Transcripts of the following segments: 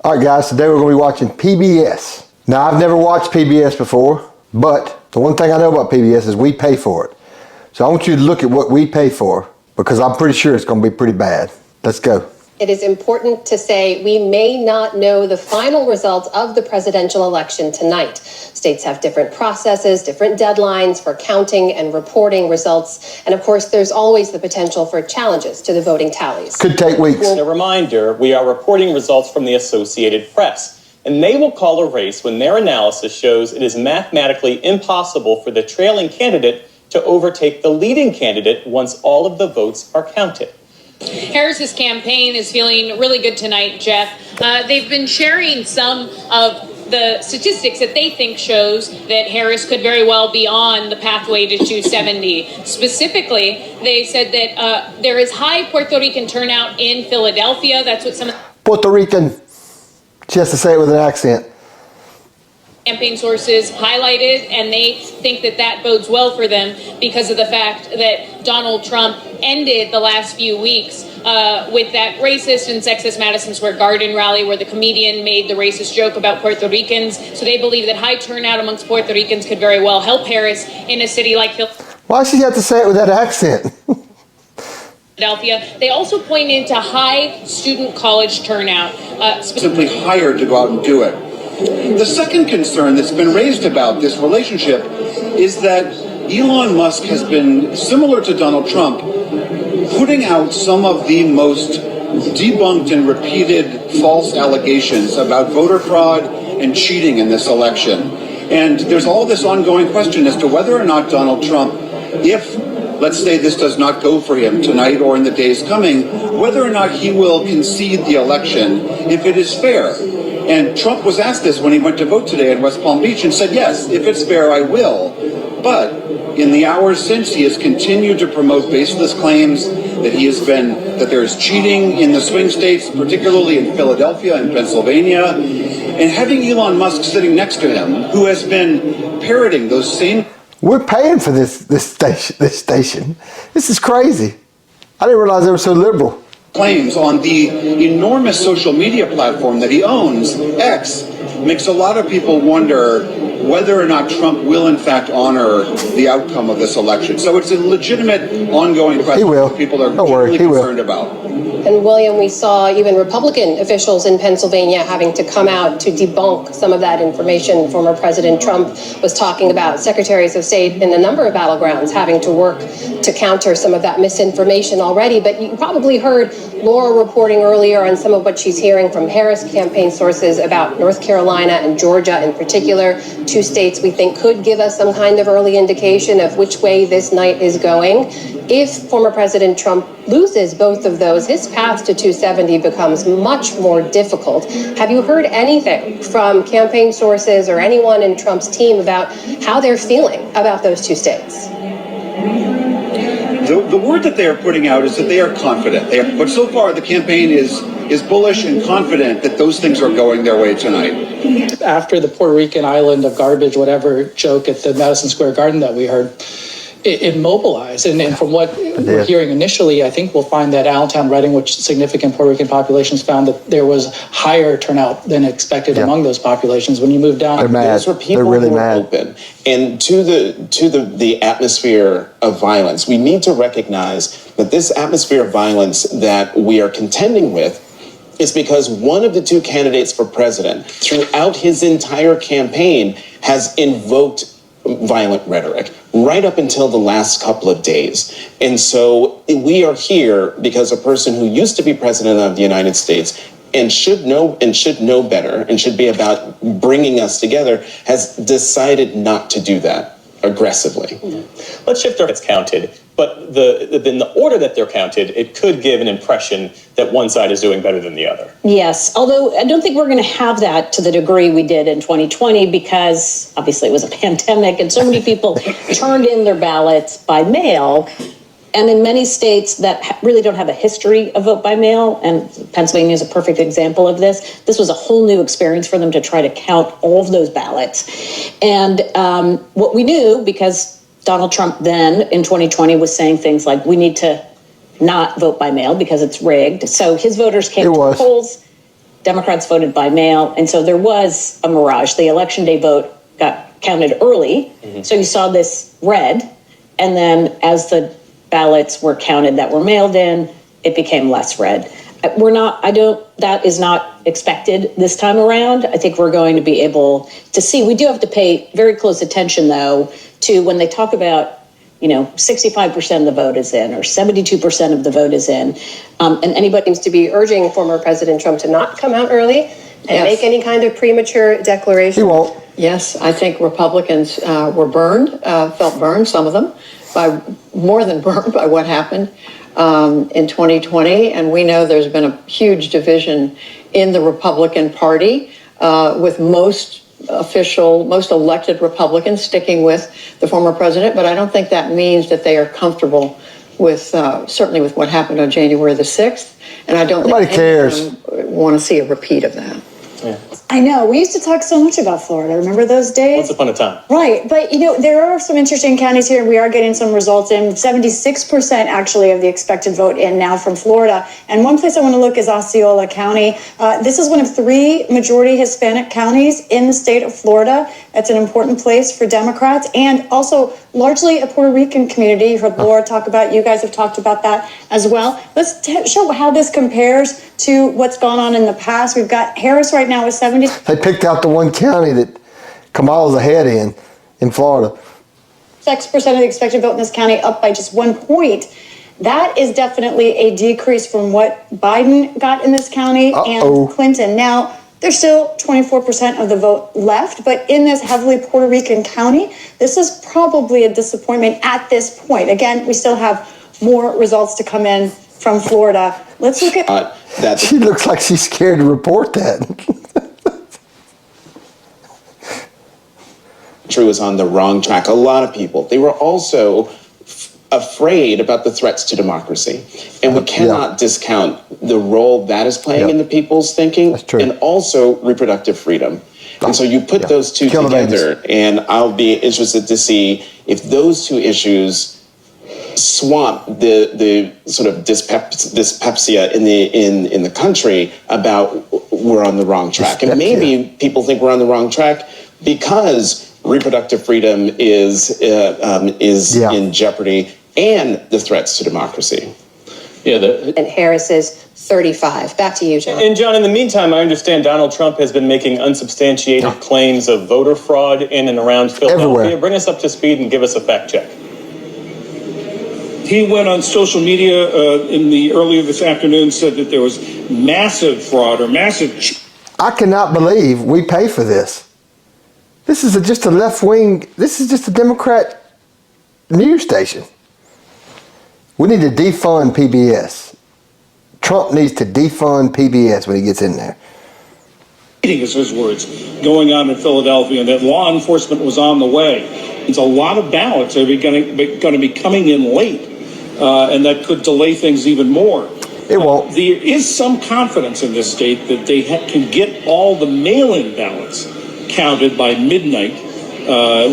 All right, guys, today we're going to be watching PBS. Now, I've never watched PBS before, but the one thing I know about PBS is we pay for it. So I want you to look at what we pay for, because I'm pretty sure it's going to be pretty bad. Let's go. It is important to say we may not know the final results of the presidential election tonight. States have different processes, different deadlines for counting and reporting results. And of course, there's always the potential for challenges to the voting tallies. Could take weeks. A reminder, we are reporting results from the Associated Press, and they will call a race when their analysis shows it is mathematically impossible for the trailing candidate to overtake the leading candidate once all of the votes are counted. Harris's campaign is feeling really good tonight, Geoff. They've been sharing some of the statistics that they think shows that Harris could very well be on the pathway to 270. Specifically, they said that there is high Puerto Rican turnout in Philadelphia. That's what some Puerto Rican. She has to say it with an accent. Campaign sources highlighted, and they think that that bodes well for them because of the fact that Donald Trump ended the last few weeks with that racist and sexist Madison Square Garden rally where the comedian made the racist joke about Puerto Ricans. So they believe that high turnout amongst Puerto Ricans could very well help Harris in a city like Why does she have to say it with that accent? Philadelphia. They also pointed to high student college turnout. Simply hired to go out and do it. The second concern that's been raised about this relationship is that Elon Musk has been, similar to Donald Trump, putting out some of the most debunked and repeated false allegations about voter fraud and cheating in this election. And there's all this ongoing question as to whether or not Donald Trump, if, let's say, this does not go for him tonight or in the days coming, whether or not he will concede the election if it is fair. And Trump was asked this when he went to vote today in West Palm Beach and said, yes, if it's fair, I will. But in the hours since, he has continued to promote baseless claims that there's cheating in the swing states, particularly in Philadelphia and Pennsylvania. And having Elon Musk sitting next to him, who has been parroting those same... We're paying for this station. This is crazy. I didn't realize they were so liberal. Claims on the enormous social media platform that he owns, X, makes a lot of people wonder whether or not Trump will in fact honor the outcome of this election. So it's a legitimate ongoing question that people are really concerned about. And William, we saw even Republican officials in Pennsylvania having to come out to debunk some of that information. Former President Trump was talking about secretaries of state in a number of battlegrounds having to work to counter some of that misinformation already. But you probably heard Laura reporting earlier on some of what she's hearing from Harris campaign sources about North Carolina and Georgia in particular, two states we think could give us some kind of early indication of which way this night is going. If former President Trump loses both of those, his path to 270 becomes much more difficult. Have you heard anything from campaign sources or anyone in Trump's team about how they're feeling about those two states? The word that they are putting out is that they are confident. But so far, the campaign is bullish and confident that those things are going their way tonight. After the Puerto Rican island of garbage, whatever joke at the Madison Square Garden that we heard, it mobilized. And from what we're hearing initially, I think we'll find that Allentown, Reading, which significant Puerto Rican populations, found that there was higher turnout than expected among those populations. When you move down, they're mad. Those were people really who were mad. open. And to the atmosphere of violence, we need to recognize that this atmosphere of violence that we are contending with is because one of the two candidates for president throughout his entire campaign has invoked violent rhetoric right up until the last couple of days. And so we are here because a person who used to be president of the United States and should know better and should be about bringing us together has decided not to do that aggressively. Let's shift our it's counted, but in the order that they're counted, it could give an impression that one side is doing better than the other. Yes, although I don't think we're going to have that to the degree we did in 2020 because obviously it was a pandemic and so many people turned in their ballots by mail. And in many states that really don't have a history of vote by mail, and Pennsylvania is a perfect example of this, this was a whole new experience for them to try to count all of those ballots. And what we knew, because Donald Trump then in 2020 was saying things like, we need to not vote by mail because it's rigged. So his voters came to the polls. Democrats voted by mail. And so there was a mirage. The election day vote got counted early. So you saw this red. And then as the ballots were counted that were mailed in, it became less red. That is not expected this time around. I think we're going to be able to see. We do have to pay very close attention, though, to when they talk about, 65% of the vote is in or 72% of the vote is in. And anybody Seems to be urging former President Trump to not come out early and make any kind of premature declaration. He won't. Yes, I think Republicans were burned, felt burned, some of them, by more than burned by what happened in 2020. And we know there's been a huge division in the Republican Party with most elected Republicans sticking with the former president. But I don't think that means that they are comfortable with, certainly with what happened on January the 6th. And I don't Nobody think cares. Want to see a repeat of that. Yeah. I know. We used to talk so much about Florida. Remember those days? Once upon a time. Right. But, there are some interesting counties here. We are getting some results in. 76% actually of the expected vote in now from Florida. And one place I want to look is Osceola County. This is one of 3 majority Hispanic counties in the state of Florida. It's an important place for Democrats and also largely a Puerto Rican community. You heard Laura talk about, you guys have talked about that as well. Let's show how this compares to what's gone on in the past. We've got Harris right now with 70. They picked out the one county that Kamala's ahead in Florida. 6% of the expected vote in this county, up by just 1 point. That is definitely a decrease from what Biden got in this county and Clinton. Now, there's still 24% of the vote left, but in this heavily Puerto Rican county, this is probably a disappointment at this point. Again, we still have more results to come in from Florida. Let's look at... She looks like she's scared to report that. Was on the wrong track. A lot of people, they were also afraid about the threats to democracy. And we cannot discount the role that is playing in the people's thinking and also reproductive freedom. And so you put those two together, and I'll be interested to see if those two issues swamp the sort of dyspepsia in the country about we're on the wrong track. And maybe people think we're on the wrong track because reproductive freedom is in jeopardy and the threats to democracy. And Harris is 35. Back to you, John. And John, in the meantime, I understand Donald Trump has been making unsubstantiated claims of voter fraud in and around Philadelphia. Everywhere. Bring us up to speed and give us a fact check. He went on social media earlier this afternoon, said that there was massive fraud or massive... I cannot believe we pay for this. This is just a left-wing, this is just a Democrat news station. We need to defund PBS. Trump needs to defund PBS when he gets in there. Is his words, going on in Philadelphia, and that law enforcement was on the way. It's a lot of ballots that are going to be coming in late, and that could delay things even more. It won't. There is some confidence in this state that they can get all the mail-in ballots counted by midnight,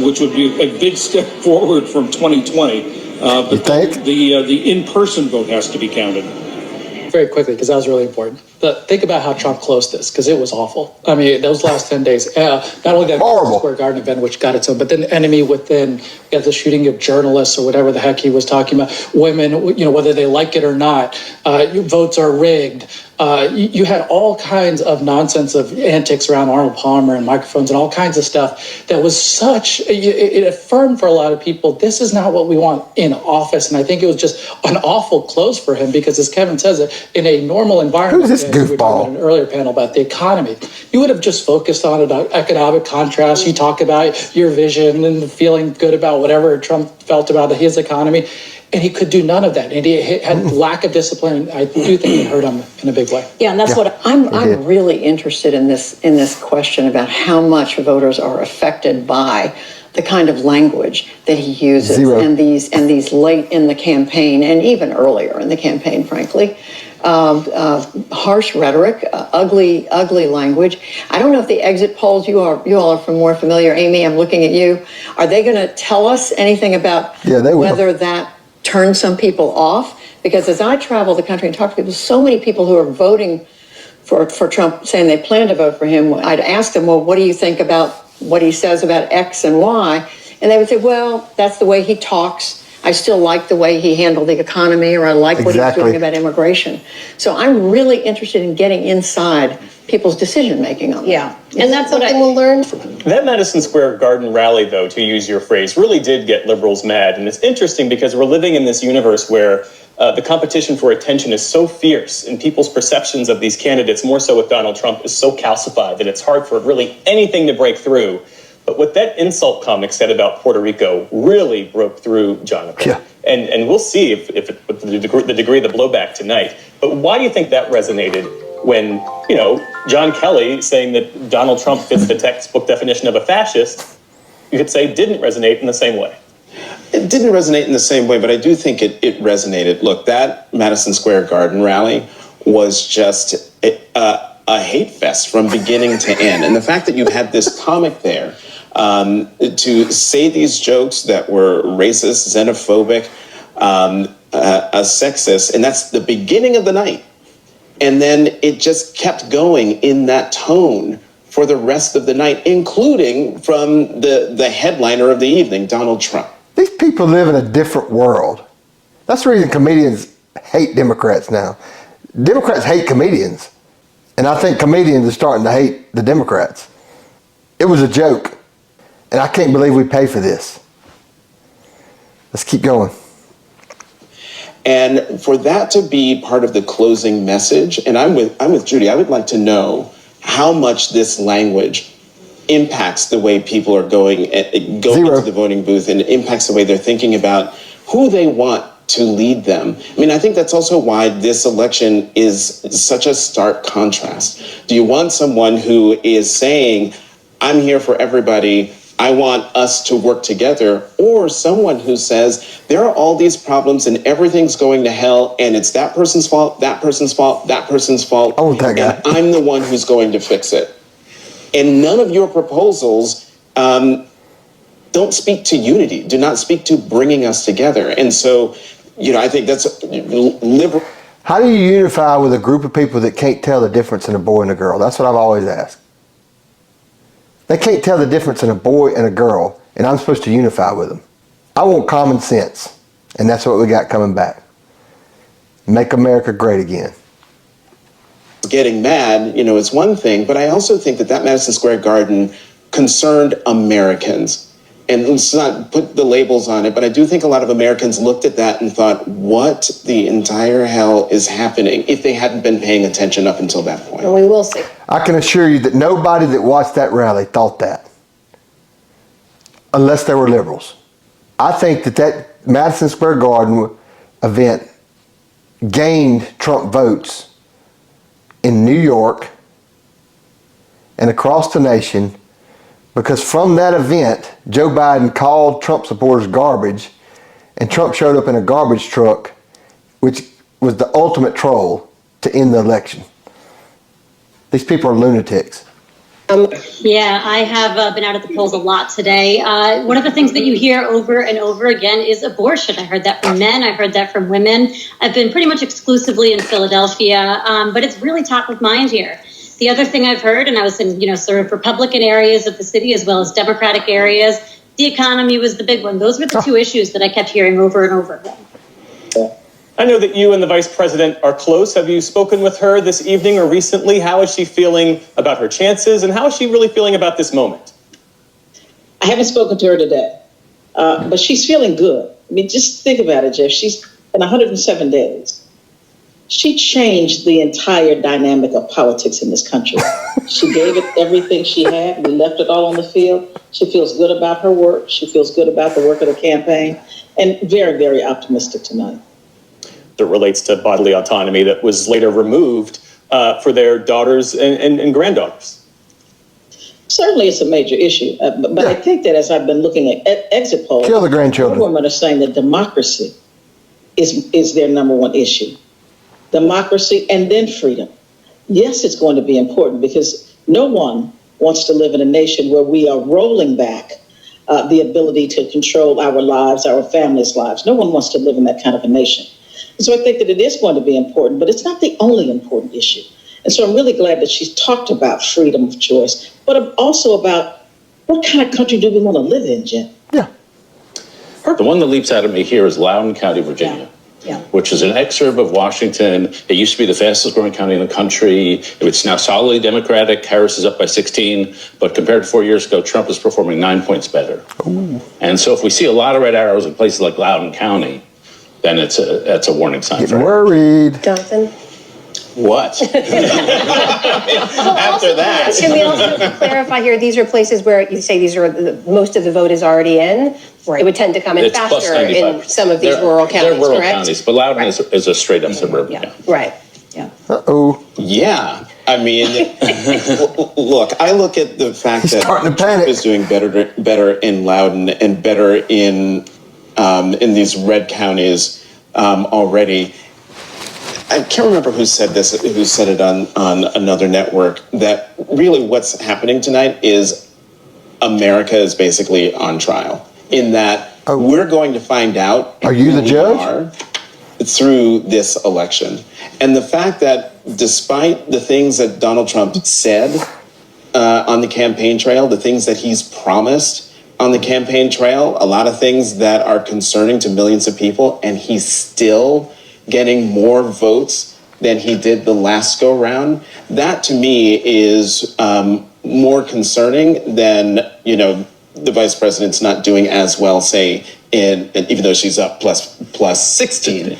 which would be a big step forward from 2020. But you think? The in-person vote has to be counted. Very quickly, because that was really important. But think about how Trump closed this, because it was awful. I mean, those last 10 days, not only that horrible Square Garden event, which got its own, but then enemy within, you got the shooting of journalists or whatever the heck he was talking about, women, whether they like it or not, votes are rigged. You had all kinds of nonsense of antics around Arnold Palmer and microphones and all kinds of stuff that was it affirmed for a lot of people, this is not what we want in office. And I think it was just an awful close for him because, as Kevin says, in a normal environment, who's this we were talking goofball? about an earlier panel about the economy, you would have just focused on an economic contrast. You talk about your vision and feeling good about whatever Trump felt about his economy. And he could do none of that. And he had lack of discipline. I do think it hurt him in a big way. Yeah, and that's what I'm really interested in this question about how much voters are affected by the kind of language that he uses and these late in the campaign and even earlier in the campaign, frankly. Harsh rhetoric, ugly language. I don't know if the exit polls, you all are more familiar. Amy, I'm looking at you. Are they going to tell us anything about whether that turn some people off? Because as I travel the country and talk to people, so many people who are voting for Trump, saying they plan to vote for him, I'd ask them, well, what do you think about what he says about X and Y? And they would say, well, that's the way he talks. I still like the way he handled the economy, or I like what he's doing about immigration. So I'm really interested in getting inside people's decision-making on that. Yeah, and that's what we'll learn. That Madison Square Garden rally, though, to use your phrase, really did get liberals mad. And it's interesting because we're living in this universe where the competition for attention is so fierce, and people's perceptions of these candidates, more so with Donald Trump, is so calcified that it's hard for really anything to break through. But what that insult comic said about Puerto Rico really broke through, Jonathan. Yeah. And we'll see if the degree of the blowback tonight. But why do you think that resonated when, John Kelly saying that Donald Trump fits the textbook definition of a fascist, you could say didn't resonate in the same way? It didn't resonate in the same way, but I do think it resonated. Look, that Madison Square Garden rally was just a hate fest from beginning to end. And the fact that you had this comic there to say these jokes that were racist, xenophobic, sexist, and that's the beginning of the night. And then it just kept going in that tone for the rest of the night, including from the headliner of the evening, Donald Trump. These people live in a different world. That's the reason comedians hate Democrats now. Democrats hate comedians. And I think comedians are starting to hate the Democrats. It was a joke. And I can't believe we pay for this. Let's keep going. And for that to be part of the closing message, and I'm with Judy, I would like to know how much this language impacts the way people are going into the voting booth, and it impacts the way they're thinking about who they want to lead them. I mean, I think that's also why this election is such a stark contrast. Do you want someone who is saying, I'm here for everybody, I want us to work together, or someone who says there are all these problems and everything's going to hell and it's that person's fault, that person's fault, that person's fault, that guy. and I'm the one who's going to fix it. And none of your proposals don't speak to unity, do not speak to bringing us together. And so, I think that's liberal. How do you unify with a group of people that can't tell the difference in a boy and a girl? That's what I've always asked. They can't tell the difference in a boy and a girl, and I'm supposed to unify with them. I want common sense, and that's what we got coming back. Make America great again. Getting mad, is one thing, but I also think that Madison Square Garden concerned Americans. And let's not put the labels on it, but I do think a lot of Americans looked at that and thought, what the entire hell is happening, if they hadn't been paying attention up until that point. And we will see. I can assure you that nobody that watched that rally thought that, unless they were liberals. I think that Madison Square Garden event gained Trump votes in New York and across the nation, because from that event, Joe Biden called Trump supporters garbage, and Trump showed up in a garbage truck, which was the ultimate troll to end the election. These people are lunatics. Yeah, I have been out at the polls a lot today. One of the things that you hear over and over again is abortion. I heard that from men. I heard that from women. I've been pretty much exclusively in Philadelphia, but it's really top of mind here. The other thing I've heard, and I was in, sort of Republican areas of the city as well as Democratic areas, the economy was the big one. Those were the two issues that I kept hearing over and over again. I know that you and the vice president are close. Have you spoken with her this evening or recently? How is she feeling about her chances, and how is she really feeling about this moment? I haven't spoken to her today, but she's feeling good. I mean, just think about it, Geoff. She's in 107 days. She changed the entire dynamic of politics in this country. She gave it everything she had. We left it all on the field. She feels good about her work. She feels good about the work of the campaign, and very, very optimistic tonight. That relates to bodily autonomy that was later removed for their daughters and granddaughters. Certainly it's a major issue, but I think that as I've been looking at exit polls, kill the grandchildren. Women are saying that democracy is their number one issue. Democracy and then freedom. Yes, it's going to be important because no one wants to live in a nation where we are rolling back the ability to control our lives, our families' lives. No one wants to live in that kind of a nation. So I think that it is going to be important, but it's not the only important issue. And so I'm really glad that she's talked about freedom of choice, but also about what kind of country do we want to live in, Jen? Yeah. The one that leaps out at me here is Loudoun County, Virginia. Yeah. Which is an exurb of Washington. It used to be the fastest growing county in the country. It's now solidly Democratic. Harris is up by 16, but compared to 4 years ago, Trump is performing 9 points better. Ooh. And so if we see a lot of red arrows in places like Loudoun County, then that's a warning sign. Getting worried. Jonathan? What? After that. Can we also clarify here, these are places where you say these are most of the vote is already in? Right. It would tend to come in faster in some of these rural counties, they're rural correct? counties, but Loudoun is a straight up suburban county. Right. Yeah. Uh-oh. Yeah. I mean, look, I look at the fact that Trump is doing better in Loudoun and better in these red counties already. I can't remember who said this, who said it on another network, that really what's happening tonight is America is basically on trial, in that we're going to find out. Are you the judge? Through this election. And the fact that despite the things that Donald Trump said on the campaign trail, the things that he's promised on the campaign trail, a lot of things that are concerning to millions of people, and he's still getting more votes than he did the last go round, that to me is more concerning than, the vice president's not doing as well, say, even though she's up plus 16,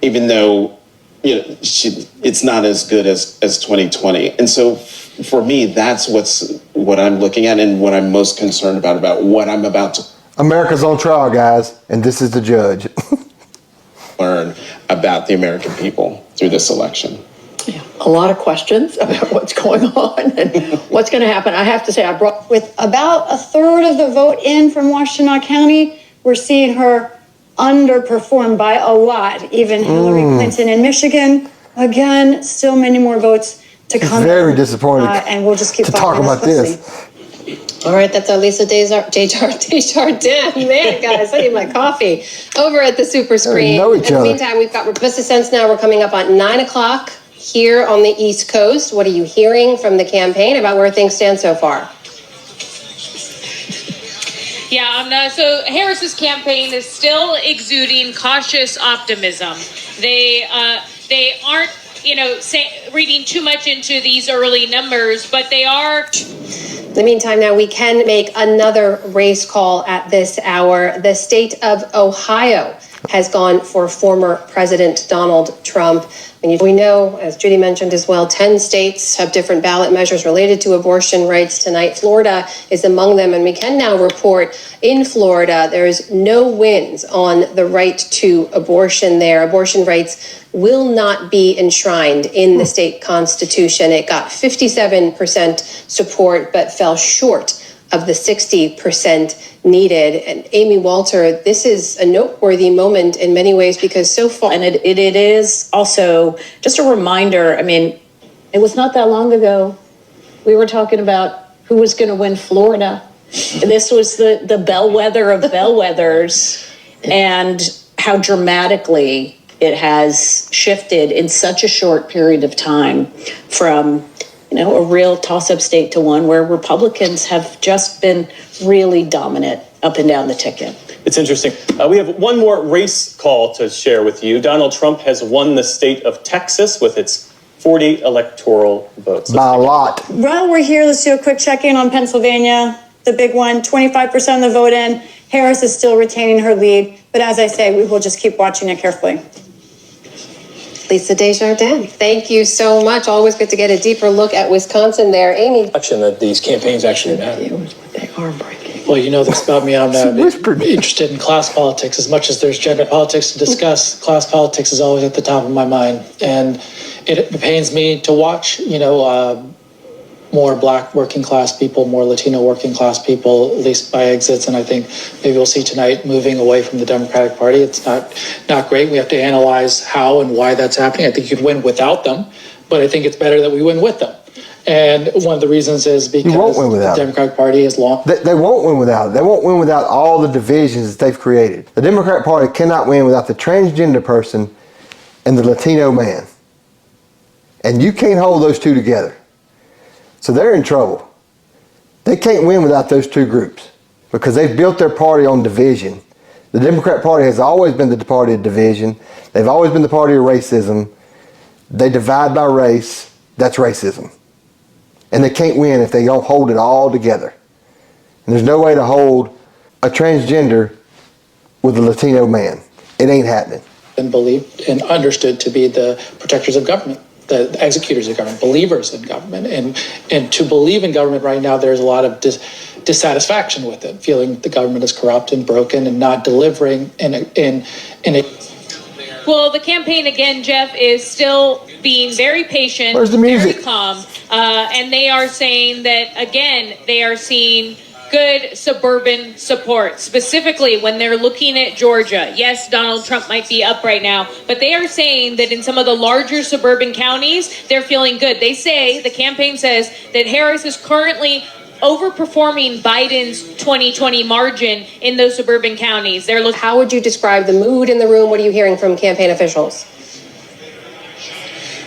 even though, it's not as good as 2020. And so for me, that's what I'm looking at and what I'm most concerned about what I'm about to. America's on trial, guys, and this is the judge. Learn about the American people through this election. Yeah, a lot of questions about what's going on and what's going to happen. I have to say, with about a third of the vote in from Washtenaw County, we're seeing her underperform by a lot. Even Hillary Clinton in Michigan, again, still many more votes to come. Very disappointed. And we'll just keep to talk about this. All right, that's Lisa Desjardins. Man, guys, I need my coffee. Over at the super screen. In the meantime, we've got just a sense now we're coming up on 9 o'clock here on the East Coast. What are you hearing from the campaign about where things stand so far? Yeah, so Harris's campaign is still exuding cautious optimism. They aren't, reading too much into these early numbers, but they are. In the meantime, now we can make another race call at this hour. The state of Ohio has gone for former President Donald Trump. And we know, as Judy mentioned as well, 10 states have different ballot measures related to abortion rights tonight. Florida is among them, and we can now report in Florida there's no wins on the right to abortion there. Abortion rights will not be enshrined in the state constitution. It got 57% support, but fell short of the 60% needed. And Amy Walter, this is a noteworthy moment in many ways because so far. And it is also just a reminder. I mean, it was not that long ago. We were talking about who was going to win Florida. And this was the bellwether of bellwethers and how dramatically it has shifted in such a short period of time from a real toss-up state to one where Republicans have just been really dominant up and down the ticket. It's interesting. We have one more race call to share with you. Donald Trump has won the state of Texas with its 40 electoral votes. By a lot. While we're here, let's do a quick check-in on Pennsylvania. The big one, 25% of the vote in. Harris is still retaining her lead. But as I say, we will just keep watching it carefully. Lisa Desjardins, thank you so much. Always good to get a deeper look at Wisconsin there. Amy. That these campaigns actually matter. They are breaking. Well, this about me. I'm interested in class politics as much as there's gender politics to discuss. Class politics is always at the top of my mind. And it pains me to watch, more Black working class people, more Latino working class people, at least by exits. And I think maybe we'll see tonight moving away from the Democratic Party. It's not great. We have to analyze how and why that's happening. I think you could win without them, but I think it's better that we win with them. And one of the reasons is because the Democratic Party is long. They won't win without it. They won't win without all the divisions that they've created. The Democratic Party cannot win without the transgender person and the Latino man. And you can't hold those two together. So they're in trouble. They can't win without those two groups because they've built their party on division. The Democrat Party has always been the party of division. They've always been the party of racism. They divide by race. That's racism. And they can't win if they don't hold it all together. And there's no way to hold a transgender with a Latino man. It ain't happening. And believed and understood to be the protectors of government, the executors of government, believers in government. And to believe in government right now, there's a lot of dissatisfaction with it, feeling the government is corrupt and broken and not delivering in a Well, the campaign, again, Geoff, is still being very patient, Where's the music? very calm, and they are saying that, again, they are seeing good suburban support, specifically when they're looking at Georgia. Yes, Donald Trump might be up right now, but they are saying that in some of the larger suburban counties, they're feeling good. They say, the campaign says, that Harris is currently overperforming Biden's 2020 margin in those suburban counties. How would you describe the mood in the room? What are you hearing from campaign officials?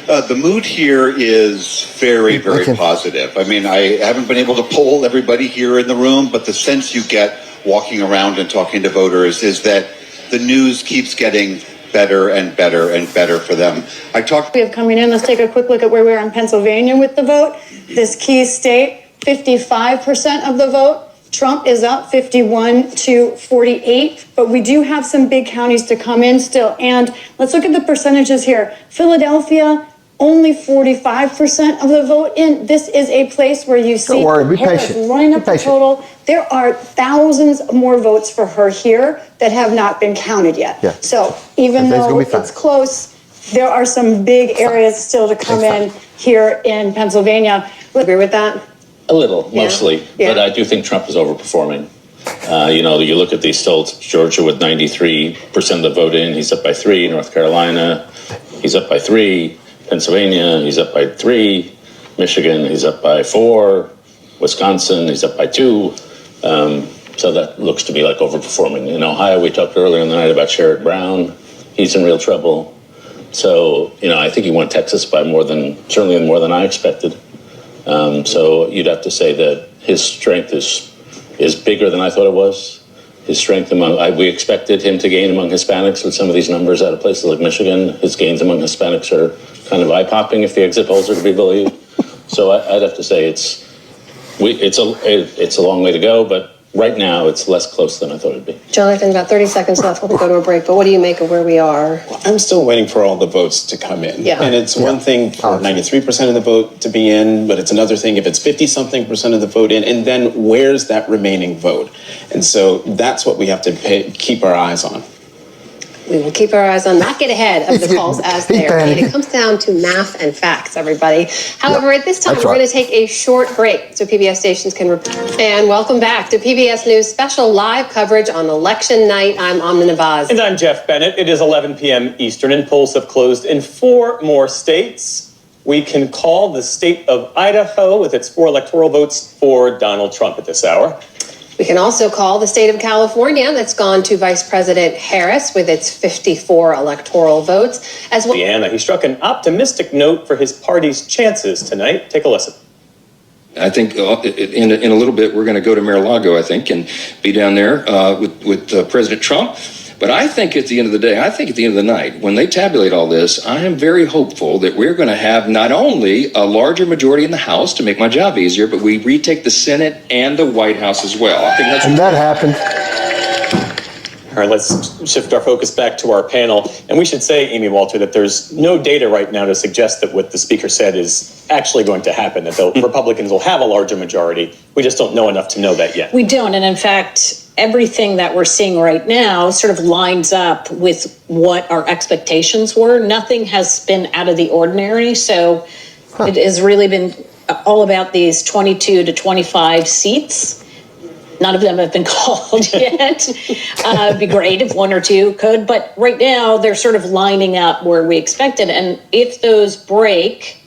The mood here is very, very positive. I mean, I haven't been able to poll everybody here in the room, but the sense you get walking around and talking to voters is that the news keeps getting better and better and better for them. We have coming in, let's take a quick look at where we are in Pennsylvania with the vote. This key state, 55% of the vote. Trump is up 51 to 48, but we do have some big counties to come in still. And let's look at the percentages here. Philadelphia, only 45% of the vote in. This is a place where you see Harris running up the total. There are thousands more votes for her here that have not been counted yet. Yeah. So even though it's close, there are some big areas still to come in here in Pennsylvania. Agree with that? A little, mostly, but I do think Trump is overperforming. You look at these stats, Georgia with 93% of the vote in, he's up by 3. North Carolina, he's up by 3. Pennsylvania, he's up by 3. Michigan, he's up by 4. Wisconsin, he's up by 2. So that looks to be like overperforming. In Ohio, we talked earlier in the night about Sherrod Brown. He's in real trouble. So, I think he won Texas by certainly more than I expected. So you'd have to say that his strength is bigger than I thought it was. His strength we expected him to gain among Hispanics with some of these numbers out of places like Michigan. His gains among Hispanics are kind of eye-popping if the exit polls are to be believed. So I'd have to say it's a long way to go, but right now it's less close than I thought it'd be. Jonathan, about 30 seconds left before we go to a break, but what do you make of where we are? Well, I'm still waiting for all the votes to come in. Yeah. And it's one thing for 93% of the vote to be in, but it's another thing if it's 50-something% of the vote in, and then where's that remaining vote? And so that's what we have to keep our eyes on. We will keep our eyes on, not get ahead of the calls as they are made. It comes down to math and facts, everybody. However, at this time, we're going to take a short break so PBS stations can And welcome back to PBS News special live coverage on election night. I'm Amna Nawaz. And I'm Geoff Bennett. It is 11 p.m. Eastern, and polls have closed in 4 more states. We can call the state of Idaho with its 4 electoral votes for Donald Trump at this hour. We can also call the state of California that's gone to Vice President Harris with its 54 electoral votes. As well, Indiana, he struck an optimistic note for his party's chances tonight. Take a listen. I think in a little bit we're going to go to Mar-a-Lago, I think, and be down there with President Trump. But I think at the end of the night, when they tabulate all this, I am very hopeful that we're going to have not only a larger majority in the House to make my job easier, but we retake the Senate and the White House as well. I think that's and that happened. All right, let's shift our focus back to our panel. And we should say, Amy Walter, that there's no data right now to suggest that what the speaker said is actually going to happen, that the Republicans will have a larger majority. We just don't know enough to know that yet. We don't. And in fact, everything that we're seeing right now sort of lines up with what our expectations were. Nothing has been out of the ordinary. So it has really been all about these 22 to 25 seats. None of them have been called yet. It'd be great if 1 or 2 could. But right now, they're sort of lining up where we expected. And if those break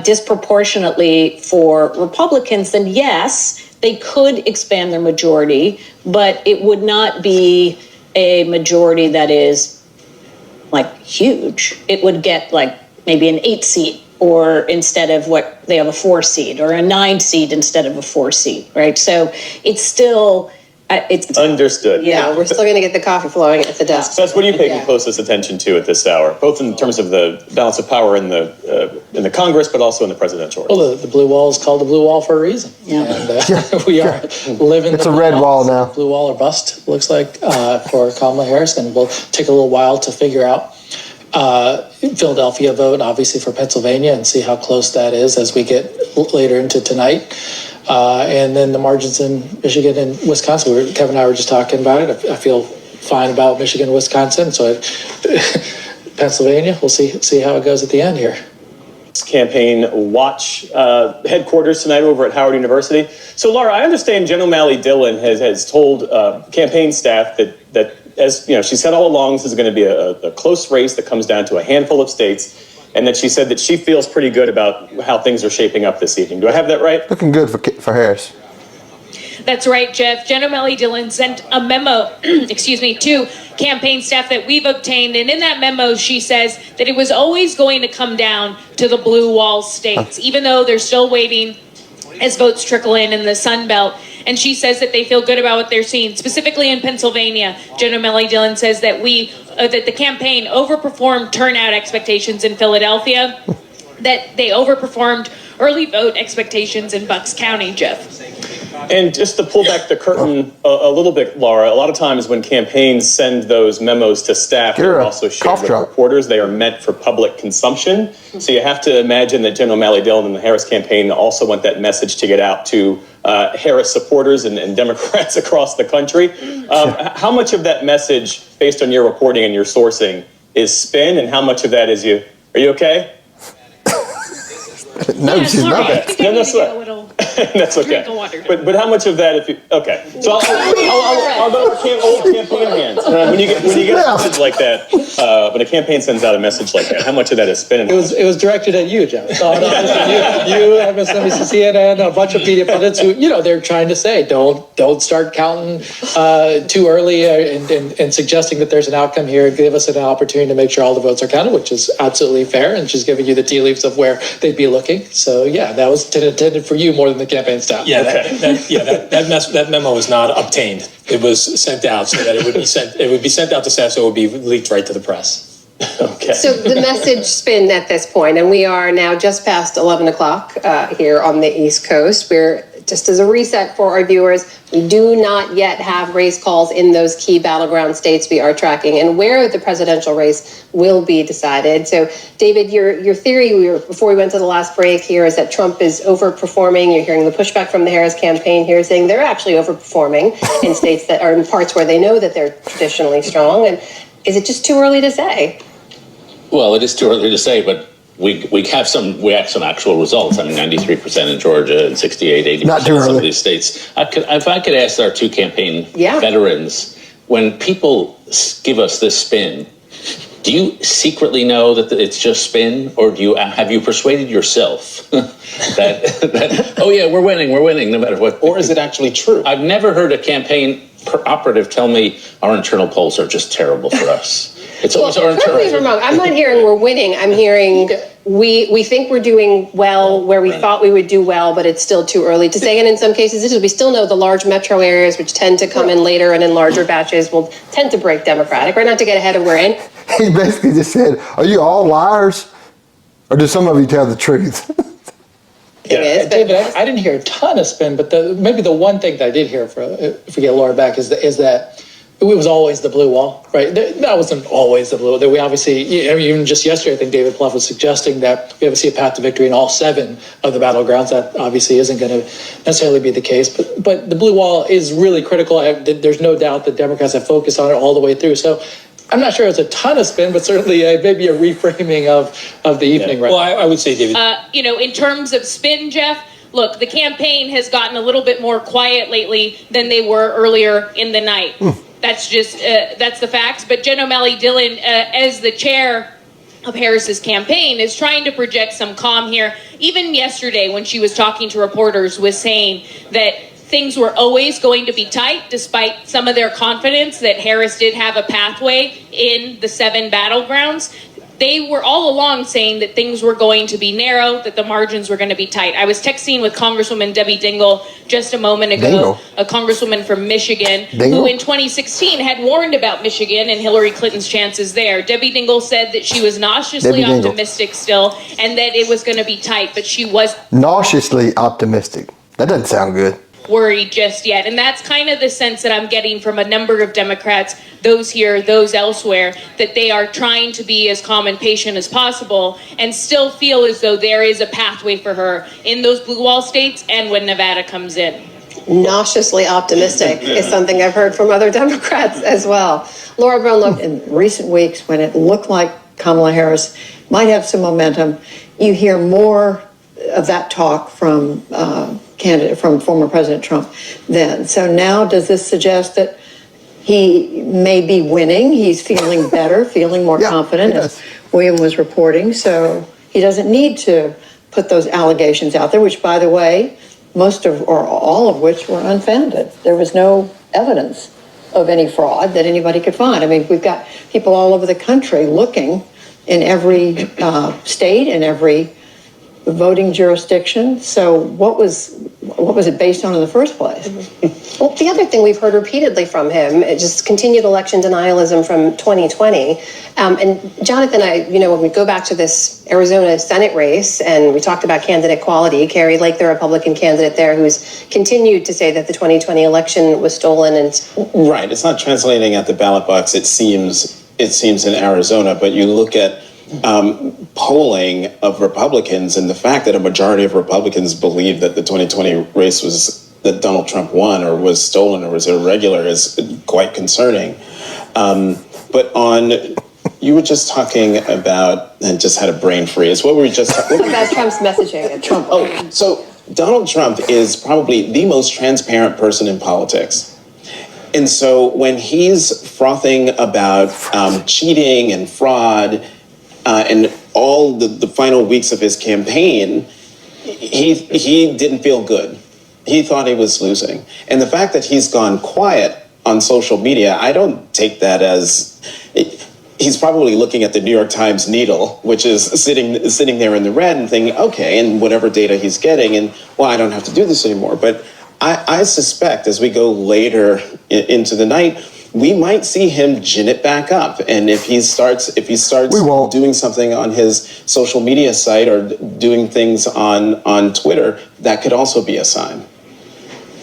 disproportionately for Republicans, then yes, they could expand their majority. But it would not be a majority that is like huge. It would get like maybe an 8 seat or instead of what they have a 4 seat, or a 9 seat instead of a 4 seat, right? So it's still, it's understood. Yeah, we're still going to get the coffee flowing at the desk. So that's what are you paying closest attention to at this hour, both in terms of the balance of power in the Congress, but also in the presidential race? Well, the blue wall is called the blue wall for a reason. Yeah. And we are living. It's a red wall now. Blue wall or bust, looks like, for Kamala Harris, and we'll take a little while to figure out Philadelphia vote, obviously, for Pennsylvania, and see how close that is as we get later into tonight. And then the margins in Michigan and Wisconsin. Kevin and I were just talking about it. I feel fine about Michigan and Wisconsin. So Pennsylvania, we'll see how it goes at the end here. Campaign watch headquarters tonight over at Howard University. So, Laura, I understand Jen O'Malley Dillon has told campaign staff that, as you know, she said all along, this is going to be a close race that comes down to a handful of states, and that she said that she feels pretty good about how things are shaping up this evening. Do I have that right? Looking good for Harris. That's right, Geoff. Jen O'Malley Dillon sent a memo, to campaign staff that we've obtained. And in that memo, she says that it was always going to come down to the blue wall states, even though they're still waiting as votes trickle in the Sun Belt. And she says that they feel good about what they're seeing. Specifically in Pennsylvania, Jen O'Malley Dillon says that that the campaign overperformed turnout expectations in Philadelphia, that they overperformed early vote expectations in Bucks County, Geoff. And just to pull back the curtain a little bit, Laura, a lot of times when campaigns send those memos to staff, they're also shared with reporters. They are meant for public consumption. So you have to imagine that Jen O'Malley Dillon and the Harris campaign also want that message to get out to Harris supporters and Democrats across the country. How much of that message, based on your reporting and your sourcing, is spin, and how much of that is you? Are you okay? No, yeah, she's not. No, that's right. That's okay. But how much of that, if you okay? So I'll go to old campaign hands. When you get a message like that, when a campaign sends out a message like that, how much of that is spin? It was directed at you, Geoff. So, you, MSNBC, CNN, a bunch of media pundits who, they're trying to say, don't start counting too early and suggesting that there's an outcome here. Give us an opportunity to make sure all the votes are counted, which is absolutely fair. And she's giving you the tea leaves of where they'd be looking. So yeah, that was intended for you more than the campaign staff. Yeah, that memo was not obtained. It was sent out so that it would be sent out to staff, so it would be leaked right to the press. Okay. So the message spin at this point, and we are now just past 11 o'clock here on the East Coast. We're just as a reset for our viewers, we do not yet have race calls in those key battleground states we are tracking, and where the presidential race will be decided. So, David, your theory before we went to the last break here is that Trump is overperforming. You're hearing the pushback from the Harris campaign here saying they're actually overperforming in states that are in parts where they know that they're traditionally strong. And is it just too early to say? Well, it is too early to say, but we have some actual results. I mean, 93% in Georgia and 68, 80% in some of these states. If I could ask our two campaign veterans, when people give us this spin, do you secretly know that it's just spin, or have you persuaded yourself that oh yeah, we're winning no matter what? Or is it actually true? I've never heard a campaign operative tell me our internal polls are just terrible for us. It's always our internal. Correct me if I'm wrong. I'm not hearing we're winning. I'm hearing we think we're doing well where we thought we would do well, but it's still too early to say. And in some cases, we still know the large metro areas, which tend to come in later and in larger batches, will tend to break Democratic, right? Not to get ahead of where in. He basically just said, are you all liars? Or do some of you tell the truth? Yeah, David, I didn't hear a ton of spin, but maybe the one thing that I did hear, if we get Laura back, is that it was always the blue wall, right? That wasn't always the blue. We obviously, even just yesterday, I think David Plouffe was suggesting that we have to see a path to victory in all 7 of the battlegrounds. That obviously isn't going to necessarily be the case, but the blue wall is really critical. There's no doubt that Democrats have focused on it all the way through. So I'm not sure it's a ton of spin, but certainly maybe a reframing of the evening. Right? Well, I would say, David. In terms of spin, Geoff, look, the campaign has gotten a little bit more quiet lately than they were earlier in the night. That's just, that's the facts. But Jen O'Malley Dillon, as the chair of Harris's campaign, is trying to project some calm here. Even yesterday, when she was talking to reporters, was saying that things were always going to be tight, despite some of their confidence that Harris did have a pathway in the 7 battlegrounds. they were all along saying that things were going to be narrow, that the margins were going to be tight. I was texting with Congresswoman Debbie Dingell just a moment ago, a congresswoman from Michigan, who in 2016 had warned about Michigan and Hillary Clinton's chances there. Debbie Dingell said that she was nauseously optimistic still, and that it was going to be tight, but she was nauseously optimistic. That doesn't sound good. Worried just yet. And that's kind of the sense that I'm getting from a number of Democrats, those here, those elsewhere, that they are trying to be as calm and patient as possible and still feel as though there is a pathway for her in those blue wall states and when Nevada comes in. Nauseously optimistic is something I've heard from other Democrats as well. Laura Brown, in recent weeks, when it looked like Kamala Harris might have some momentum, you hear more of that talk from from former President Trump then. So now, does this suggest that he may be winning? He's feeling better, feeling more confident, as William was reporting. So he doesn't need to put those allegations out there, which, by the way, most of or all of which were unfounded. There was no evidence of any fraud that anybody could find. I mean, we've got people all over the country looking in every state, in every voting jurisdiction. So what was it based on in the first place? Well, the other thing we've heard repeatedly from him, just continued election denialism from 2020. And Jonathan, when we go back to this Arizona Senate race and we talked about candidate quality, Carrie Lake, the Republican candidate there, who's continued to say that the 2020 election was stolen. And right, it's not translating at the ballot box. It seems in Arizona, but you look at polling of Republicans and the fact that a majority of Republicans believe that the 2020 race that Donald Trump won or was stolen or was irregular is quite concerning. But you were just talking about, and just had a brain freeze. What were we just talking about? Trump's messaging. Trump. Oh, so Donald Trump is probably the most transparent person in politics. And so when he's frothing about cheating and fraud, and all the final weeks of his campaign, he didn't feel good. He thought he was losing. And the fact that he's gone quiet on social media, I don't take that as... He's probably looking at the New York Times needle, which is sitting there in the red and thinking, okay, and whatever data he's getting, and, well, I don't have to do this anymore. But I suspect as we go later into the night, we might see him gin it back up, and if he starts doing something on his social media site or doing things on Twitter, that could also be a sign.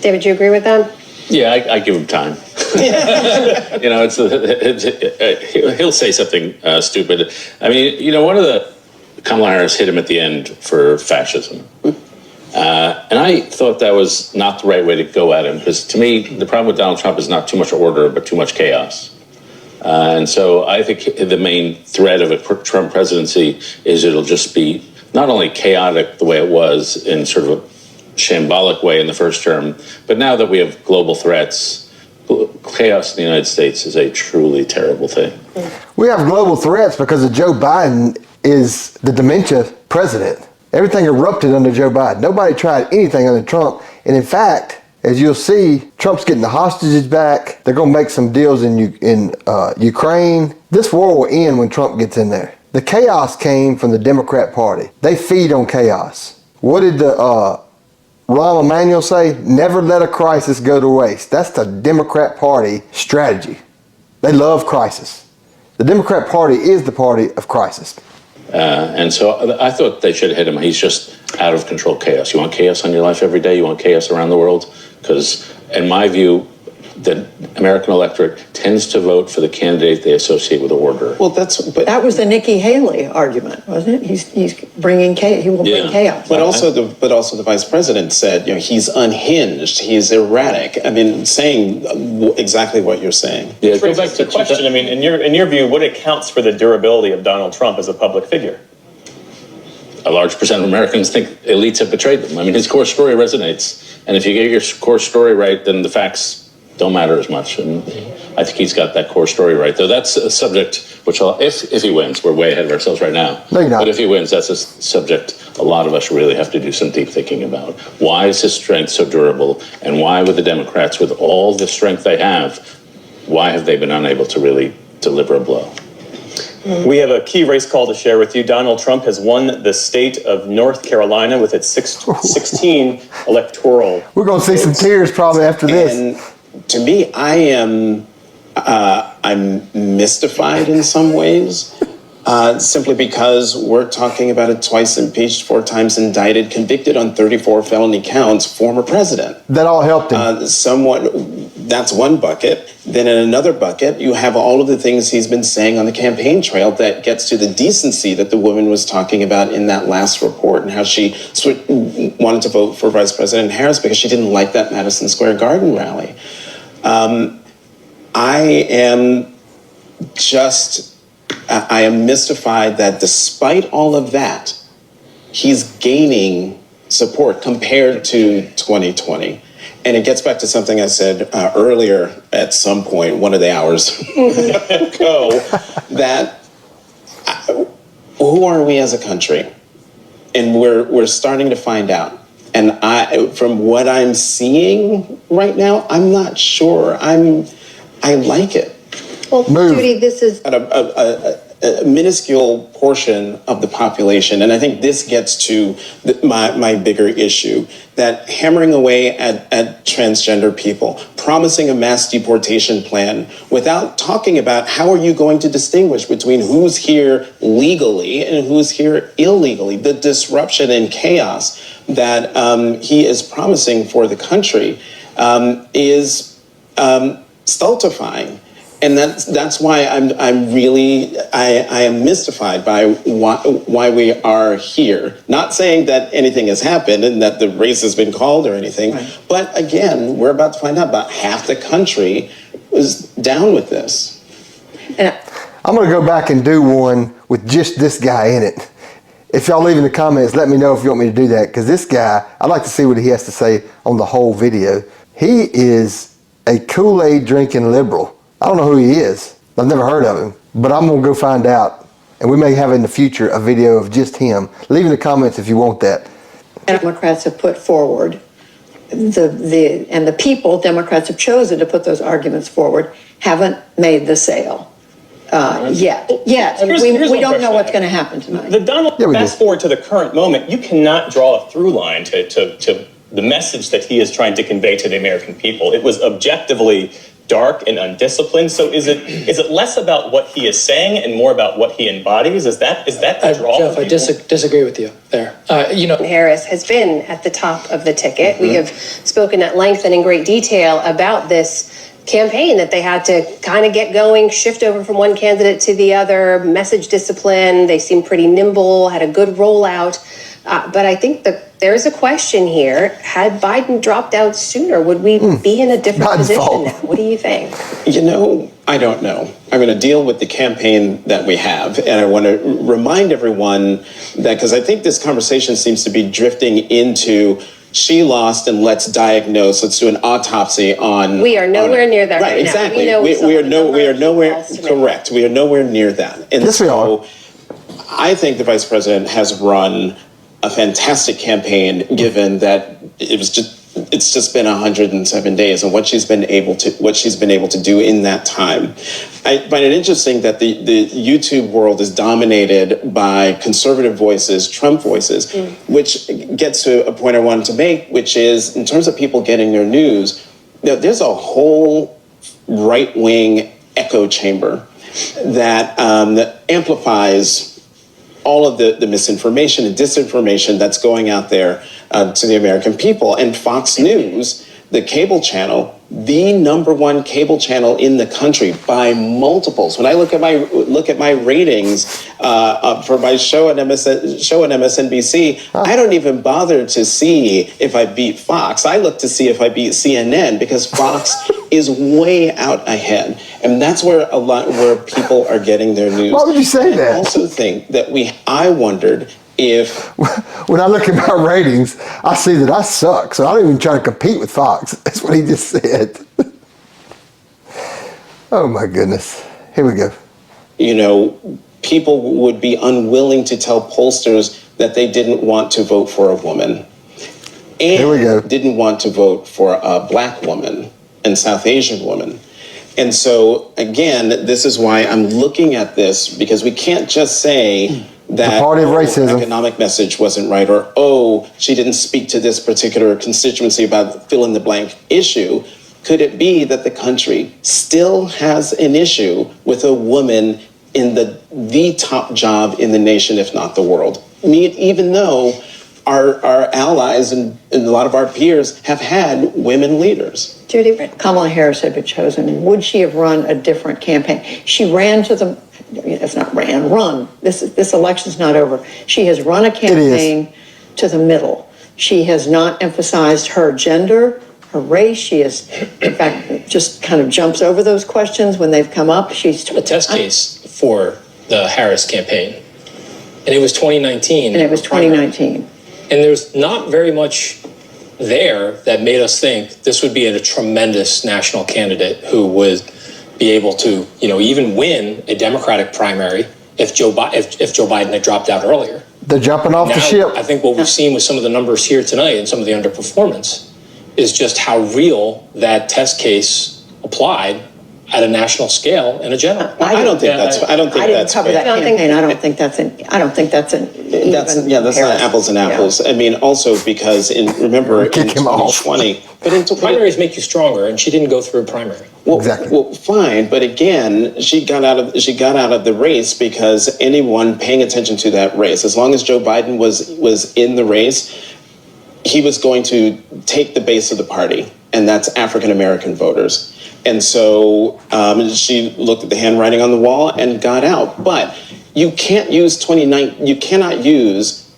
David, do you agree with that? Yeah, I give him time. He'll say something stupid. I mean, one of the Kamala Harris hit him at the end for fascism. And I thought that was not the right way to go at him, because to me, the problem with Donald Trump is not too much order, but too much chaos. And so I think the main threat of a Trump presidency is it'll just be not only chaotic the way it was in sort of a shambolic way in the first term, but now that we have global threats, chaos in the United States is a truly terrible thing. We have global threats because of Joe Biden is the dementia president. Everything erupted under Joe Biden. Nobody tried anything under Trump. And in fact, as you'll see, Trump's getting the hostages back. They're going to make some deals in Ukraine. This war will end when Trump gets in there. The chaos came from the Democrat Party. They feed on chaos. What did the Rahm Emanuel say? Never let a crisis go to waste. That's the Democrat Party strategy. They love crisis. The Democrat Party is the party of crisis. And so I thought they should have hit him. He's just out of control chaos. You want chaos on your life every day? You want chaos around the world? Because in my view, the American electorate tends to vote for the candidate they associate with order. Well, that was the Nikki Haley argument, wasn't it? He's bringing chaos. He will bring chaos. But also the vice president said, he's unhinged, he's erratic. I mean, saying exactly what you're saying. Yeah, go back to the question. I mean, in your view, what accounts for the durability of Donald Trump as a public figure? A large percent of Americans think elites have betrayed them. I mean, his core story resonates, and if you get your core story right, then the facts don't matter as much. And I think he's got that core story right, though. That's a subject which, if he wins, we're way ahead of ourselves right now. No, you're not. But if he wins, that's a subject a lot of us really have to do some deep thinking about. Why is his strength so durable? And why would the Democrats, with all the strength they have, why have they been unable to really deliver a blow? We have a key race call to share with you. Donald Trump has won the state of North Carolina with its 16 electoral. We're going to see some tears probably after this. And to me, I'm mystified in some ways, simply because we're talking about a twice impeached, 4 times indicted, convicted on 34 felony counts, former president. That all helped him. That's one bucket. Then in another bucket, you have all of the things he's been saying on the campaign trail that gets to the decency that the woman was talking about in that last report, and how she wanted to vote for Vice President Harris because she didn't like that Madison Square Garden rally. I am mystified that despite all of that, he's gaining support compared to 2020. And it gets back to something I said earlier at some point, one of the hours ago, that who are we as a country? And we're starting to find out. And from what I'm seeing right now, I'm not sure. I like it. Well, Judy, this is a minuscule portion of the population, and I think this gets to my bigger issue, that hammering away at transgender people, promising a mass deportation plan without talking about how are you going to distinguish between who's here legally and who's here illegally. The disruption and chaos that he is promising for the country is stultifying. And that's why I am mystified by why we are here. Not saying that anything has happened and that the race has been called or anything, but again, we're about to find out about half the country was down with this. And I'm going to go back and do one with just this guy in it. If y'all leave in the comments, let me know if you want me to do that, because this guy, I'd like to see what he has to say on the whole video. He is a Kool-Aid drinking liberal. I don't know who he is. I've never heard of him, but I'm going to go find out. And we may have in the future a video of just him. Leave in the comments if you want that. Democrats have put forward, and the people Democrats have chosen to put those arguments forward haven't made the sale yet. We don't know what's going to happen tonight. Fast forward to the current moment, you cannot draw a through line to the message that he is trying to convey to the American people. It was objectively dark and undisciplined. So is it less about what he is saying and more about what he embodies? Is that the draw? Geoff, I disagree with you there. Harris has been at the top of the ticket. Mm-hmm. We have spoken at length and in great detail about this campaign that they had to kind of get going, shift over from one candidate to the other, message discipline. They seemed pretty nimble, had a good rollout. But I think that there's a question here. Had Biden dropped out sooner, would we be in a different position now? What do you think? I don't know. I'm going to deal with the campaign that we have. And I want to remind everyone that, because I think this conversation seems to be drifting into she lost and let's diagnose, let's do an autopsy on. We are nowhere near that right exactly. now. We are nowhere, correct. We are nowhere near that. And so I think the vice president has run a fantastic campaign, given that it's just been 107 days and what she's been able to do in that time. I find it interesting that the YouTube world is dominated by conservative voices, Trump voices, which gets to a point I wanted to make, which is in terms of people getting their news, there's a whole right-wing echo chamber that amplifies all of the misinformation and disinformation that's going out there to the American people. And Fox News, the cable channel, the #1 cable channel in the country by multiples. When I look at my ratings for my show at MSNBC, I don't even bother to see if I beat Fox. I look to see if I beat CNN, because Fox is way out ahead, and that's where people are getting their news. Why would you say that? I also think that I wondered if when I look at my ratings, I see that I suck, so I don't even try to compete with Fox. That's what he just said. Oh my goodness. Here we go. People would be unwilling to tell pollsters that they didn't want to vote for a woman and didn't want to vote for a Black woman and South Asian woman. And so, again, this is why I'm looking at this, because we can't just say that the party of racism. Economic message wasn't right, or, oh, she didn't speak to this particular constituency about fill-in-the-blank issue. Could it be that the country still has an issue with a woman in the top job in the nation, if not the world? I mean, even though our allies and a lot of our peers have had women leaders. Judy, Kamala Harris had been chosen. Would she have run a different campaign? She ran to the, it's not run. This election's not over. She has run a campaign to the middle. She has not emphasized her gender, her race. She is, in fact, just kind of jumps over those questions when they've come up. She's a test case for the Harris campaign. And it was 2019. And it was 2019. And there's not very much there that made us think this would be a tremendous national candidate who would be able to, even win a Democratic primary if Joe Biden had dropped out earlier. They're jumping off the ship. I think what we've seen with some of the numbers here tonight and some of the underperformance is just how real that test case applied at a national scale in a general. I don't think that's. I don't think that's. I didn't cover that campaign. I don't think that's That's not apples and apples. Yeah. I mean, also because remember in 2020, but primaries make you stronger, and she didn't go through a primary. Well, exactly. Well, fine, but again, she got out of the race because anyone paying attention to that race, as long as Joe Biden was in the race, he was going to take the base of the party, and that's African American voters. And so she looked at the handwriting on the wall and got out. But you can't use 2019. You cannot use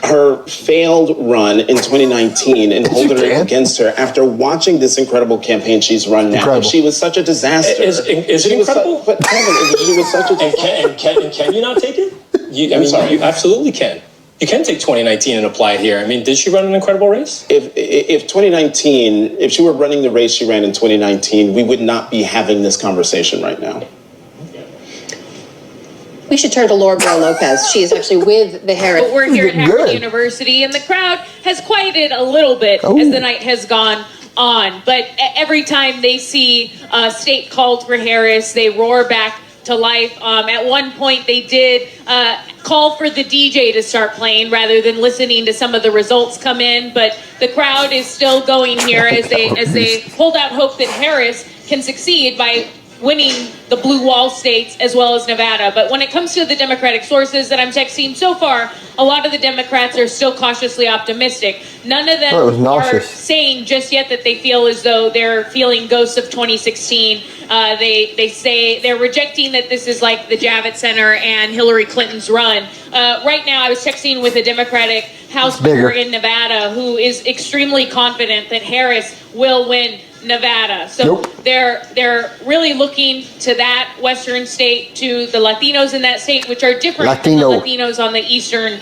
her failed run in 2019 and hold it against her after watching this incredible campaign she's run now. Incredible. She was such a disaster. Is it incredible? But she was such a and can you not take it? You absolutely can. You can take 2019 and apply it here. I mean, did she run an incredible race? If 2019, if she were running the race she ran in 2019, we would not be having this conversation right now. We should turn to Laura Brown Lopez. She is actually with the Harris. But we're here at Harvard University, and the crowd has quieted a little bit as the night has gone on. But every time they see a state called for Harris, they roar back to life. At one point, they did call for the DJ to start playing rather than listening to some of the results come in. But the crowd is still going here as they hold out hope that Harris can succeed by winning the blue wall states as well as Nevada. But when it comes to the Democratic sources that I'm texting so far, a lot of the Democrats are still cautiously optimistic. None of them are saying just yet that they feel as though they're feeling ghosts of 2016. They say they're rejecting that this is like the Javits Center and Hillary Clinton's run. Right now, I was texting with a Democratic House member in Nevada who is extremely confident that Harris will win Nevada. So they're really looking to that western state, to the Latinos in that state, which are different from the Latinos on the eastern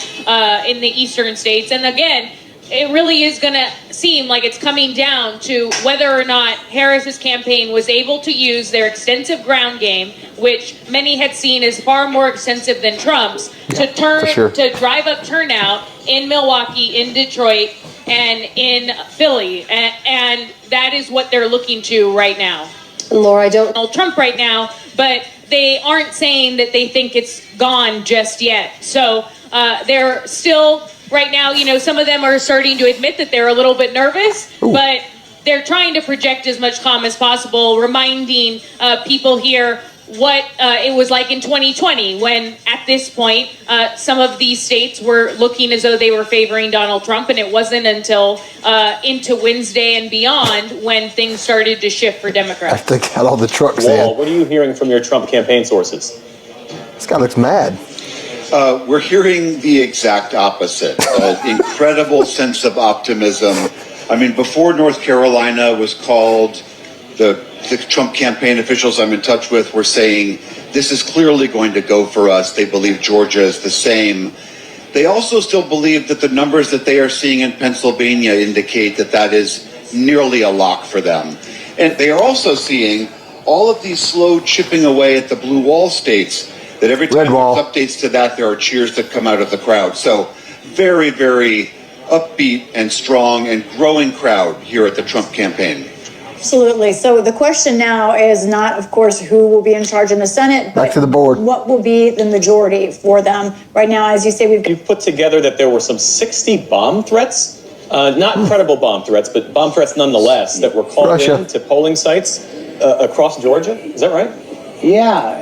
in the eastern states. And again, it really is going to seem like it's coming down to whether or not Harris's campaign was able to use their extensive ground game, which many had seen as far more extensive than Trump's, to drive up turnout in Milwaukee, in Detroit, and in Philly. And that is what they're looking to right now. Laura, I don't know Trump right now, but they aren't saying that they think it's gone just yet. So they're still, right now, some of them are starting to admit that they're a little bit nervous, but they're trying to project as much calm as possible, reminding people here what it was like in 2020 when, at this point, some of these states were looking as though they were favoring Donald Trump, and it wasn't until into Wednesday and beyond when things started to shift for Democrats. I think got all the trucks in. What are you hearing from your Trump campaign sources? This guy looks mad. We're hearing the exact opposite. Incredible sense of optimism. I mean, before North Carolina was called, the Trump campaign officials I'm in touch with were saying, this is clearly going to go for us. They believe Georgia is the same. They also still believe that the numbers that they are seeing in Pennsylvania indicate that that is nearly a lock for them. And they are also seeing all of these slow chipping away at the blue wall states, that every time there's updates to that, there are cheers that come out of the crowd. So very, very upbeat and strong and growing crowd here at the Trump campaign. Absolutely. So the question now is not, of course, who will be in charge in the Senate, but Back to the board. What will be the majority for them? Right now, as you say, You put together that there were some 60 bomb threats, not credible bomb threats, but bomb threats nonetheless, that were called in to polling sites across Georgia. Is that right? Yeah.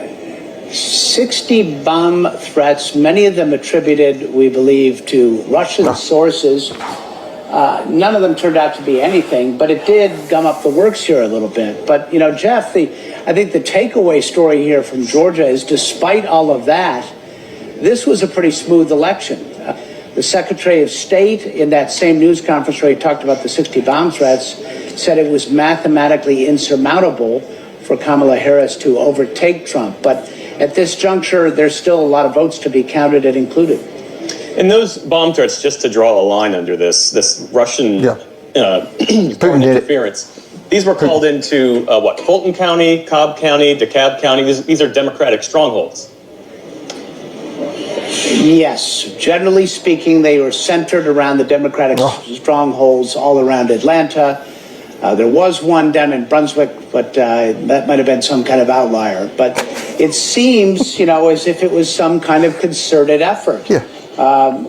60 bomb threats, many of them attributed, we believe, to Russian sources. None of them turned out to be anything, but it did gum up the works here a little bit. But, you know, Geoff, I think the takeaway story here from Georgia is, despite all of that, this was a pretty smooth election. The Secretary of State, in that same news conference where he talked about the 60 bomb threats, said it was mathematically insurmountable for Kamala Harris to overtake Trump. But at this juncture, there's still a lot of votes to be counted and included. And those bomb threats, just to draw a line under this Russian foreign interference, these were called into Fulton County, Cobb County, DeKalb County. These are Democratic strongholds. Yes, generally speaking, they were centered around the Democratic strongholds all around Atlanta. There was one down in Brunswick, but that might have been some kind of outlier. But it seems, you know, as if it was some kind of concerted effort. Yeah.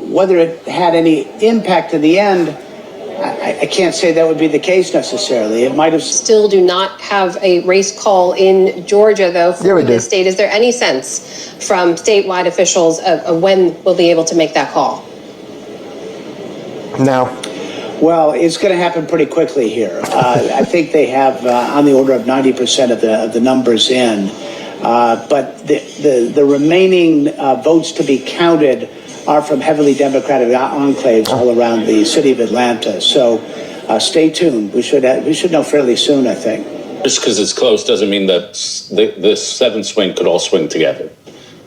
Whether it had any impact in the end, I can't say that would be the case necessarily. It might have. Still do not have a race call in Georgia, though, for this state. Is there any sense from statewide officials of when we'll be able to make that call? No. Well, it's going to happen pretty quickly here. I think they have on the order of 90% of the numbers in. But the remaining votes to be counted are from heavily Democratic enclaves all around the city of Atlanta. So stay tuned. We should know fairly soon, I think. Just because it's close doesn't mean that the seventh swing could all swing together.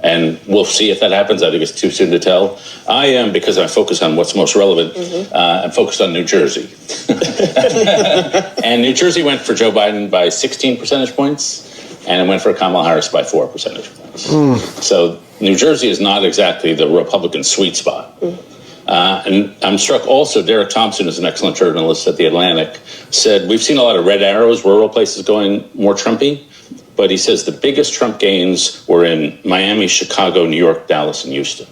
And we'll see if that happens. I think it's too soon to tell. I am, because I focus on what's most relevant, I'm focused on New Jersey. And New Jersey went for Joe Biden by 16 percentage points, and it went for Kamala Harris by 4 percentage points. So New Jersey is not exactly the Republican sweet spot. And I'm struck also, Derek Thompson is an excellent journalist at The Atlantic, said, we've seen a lot of red arrows, rural places going more Trumpy. But he says the biggest Trump gains were in Miami, Chicago, New York, Dallas, and Houston,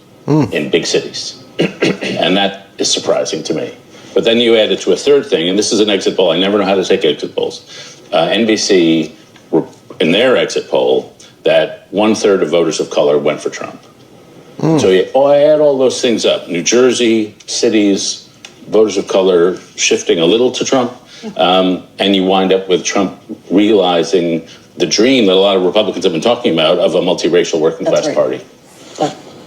in big cities. And that is surprising to me. But then you add it to a third thing, and this is an exit poll. I never know how to take exit polls. NBC, in their exit poll, that 1/3 of voters of color went for Trump. So you add all those things up. New Jersey, cities, voters of color shifting a little to Trump, and you wind up with Trump realizing the dream that a lot of Republicans have been talking about of a multiracial working class party.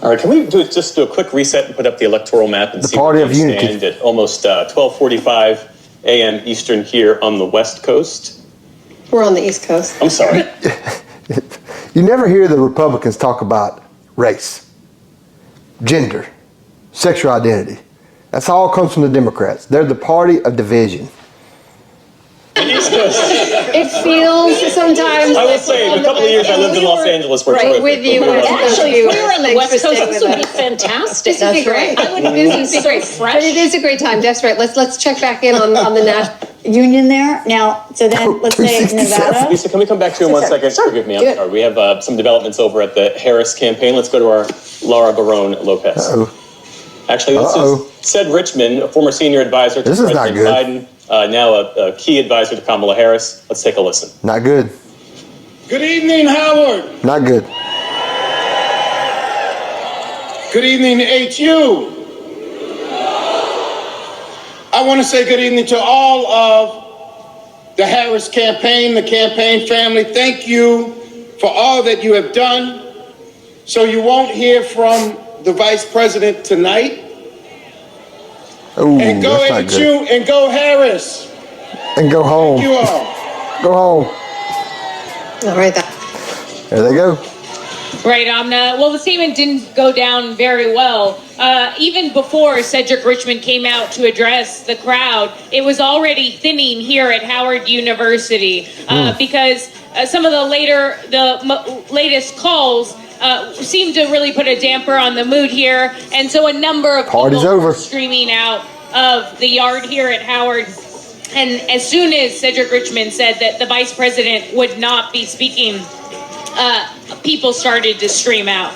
All right, can we just do a quick reset and put up the electoral map and see where we stand at almost 12:45 a.m. Eastern here on the West Coast? We're on the East Coast. I'm sorry. You never hear the Republicans talk about race, gender, sexual identity. That's all comes from the Democrats. They're the party of division. It feels sometimes. I will say, in a couple of years, I lived in Los Angeles. Right with you. Actually, if we were on the West Coast, this would be fantastic. This would be great. I would be so fresh. But it is a great time. Jeff's right. Let's check back in on the national union there. Now, so then let's say Nevada. Lisa, can we come back to you in 1 second? Sure. Forgive me, I'm sorry. We have some developments over at the Harris campaign. Let's go to our Laura Barone Lopez. Actually, this is Sid Richmond, a former senior advisor to President Biden. Now a key advisor to Kamala Harris. Let's take a listen. Not good. Good evening, Howard. Not good. Good evening, HU. I want to say good evening to all of the Harris campaign, the campaign family. Thank you for all that you have done. So you won't hear from the vice president tonight. Ooh, and go HU and go Harris. And go home. Thank you all. Go home. All right. There they go. Right, Amna. Well, the statement didn't go down very well. Even before Cedric Richmond came out to address the crowd, it was already thinning here at Howard University because some of the latest calls seemed to really put a damper on the mood here. And so a number of people were streaming out of the yard here at Howard. And as soon as Cedric Richmond said that the vice president would not be speaking, people started to stream out.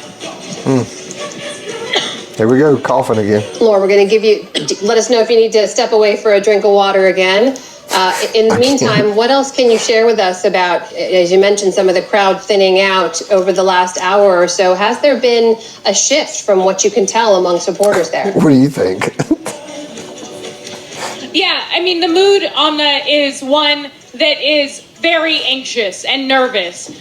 Here we go, coughing again. Laura, we're going to give you, let us know if you need to step away for a drink of water again. In the meantime, what else can you share with us about, as you mentioned, some of the crowd thinning out over the last hour or so? Has there been a shift from what you can tell among supporters there? What do you think? Yeah, I mean, the mood, Amna, is one that is very anxious and nervous.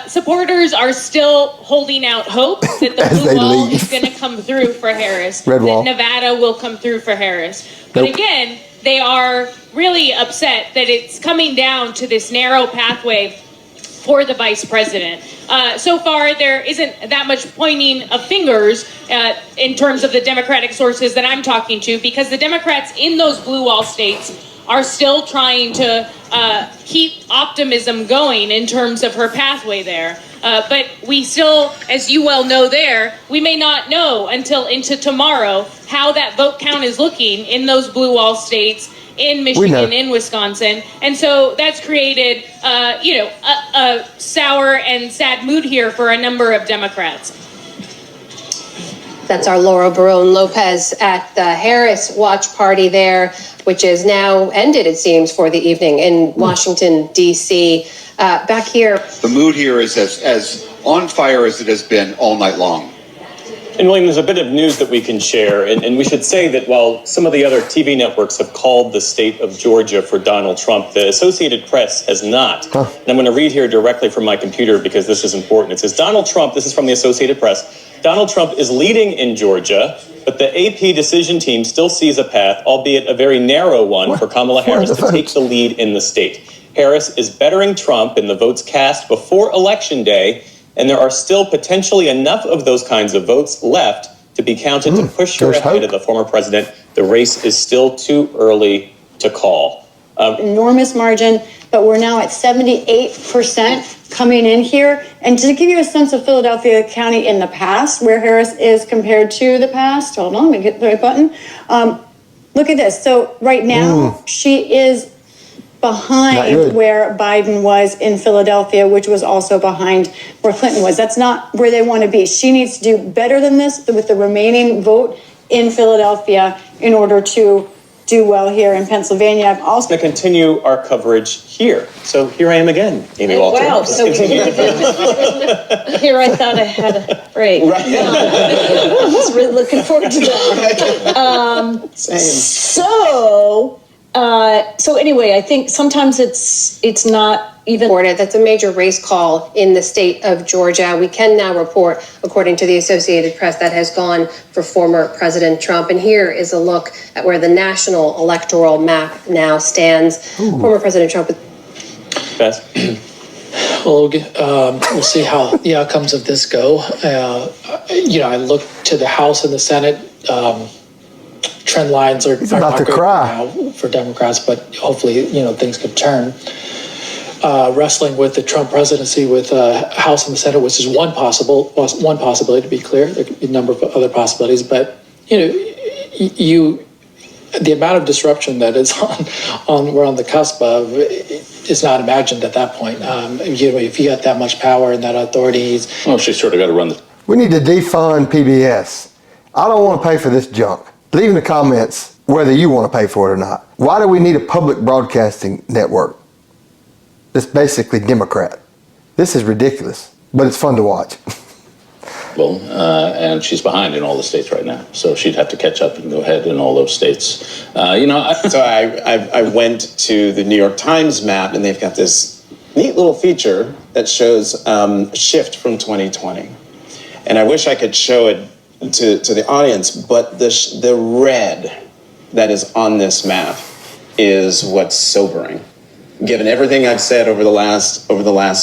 Supporters are still holding out hope that the blue wall is going to come through for Harris, Red wall. that Nevada will come through for Harris. But again, they are really upset that it's coming down to this narrow pathway for the vice president. So far, there isn't that much pointing of fingers in terms of the Democratic sources that I'm talking to, because the Democrats in those blue wall states are still trying to keep optimism going in terms of her pathway there. But we still, as you well know there, we may not know until into tomorrow how that vote count is looking in those blue wall states, in Michigan, in Wisconsin. And so that's created, a sour and sad mood here for a number of Democrats. That's our Laura Barone Lopez at the Harris watch party there, which is now ended, it seems, for the evening in Washington, D.C. Back here. The mood here is as on fire as it has been all night long. And William, there's a bit of news that we can share, and we should say that while some of the other TV networks have called the state of Georgia for Donald Trump, the Associated Press has not. And I'm going to read here directly from my computer because this is important. It says, Donald Trump, this is from the Associated Press, Donald Trump is leading in Georgia, but the AP decision team still sees a path, albeit a very narrow one, for Kamala Harris to take the lead in the state. Harris is bettering Trump in the votes cast before Election Day, and there are still potentially enough of those kinds of votes left to be counted to push her ahead of the former president. The race is still too early to call. Enormous margin, but we're now at 78% coming in here. And to give you a sense of Philadelphia County in the past, where Harris is compared to the past, hold on, let me get the right button. Look at this. So right now, she is behind where Biden was in Philadelphia, which was also behind where Clinton was. That's not where they want to be. She needs to do better than this with the remaining vote in Philadelphia in order to do well here in Pennsylvania. I'm also going to continue our coverage here. So here I am again, Amy Walter. Wow, so we here I thought I had a break. Right. I was really looking forward to that. So anyway, I think sometimes it's not even. That's a major race call in the state of Georgia. We can now report, according to the Associated Press, that has gone for former President Trump. And here is a look at where the national electoral map now stands. Former President Trump. Well, we'll see how the outcomes of this go. I look to the House and the Senate. Trend lines are not good now for Democrats, but hopefully, things could turn. Wrestling with the Trump presidency with House and the Senate, which is one possibility, to be clear. There could be a number of other possibilities, but the amount of disruption that is we're on the cusp of is not imagined at that point. If you got that much power and that authority, she's sort of got to run the. We need to defund PBS. I don't want to pay for this junk. Leave in the comments whether you want to pay for it or not. Why do we need a public broadcasting network that's basically Democrat? This is ridiculous, but it's fun to watch. Well, and she's behind in all the states right now, so she'd have to catch up and go ahead in all those states. So I went to the New York Times map, and they've got this neat little feature that shows shift from 2020. And I wish I could show it to the audience, but the red that is on this map is what's sobering. Given everything I've said over the last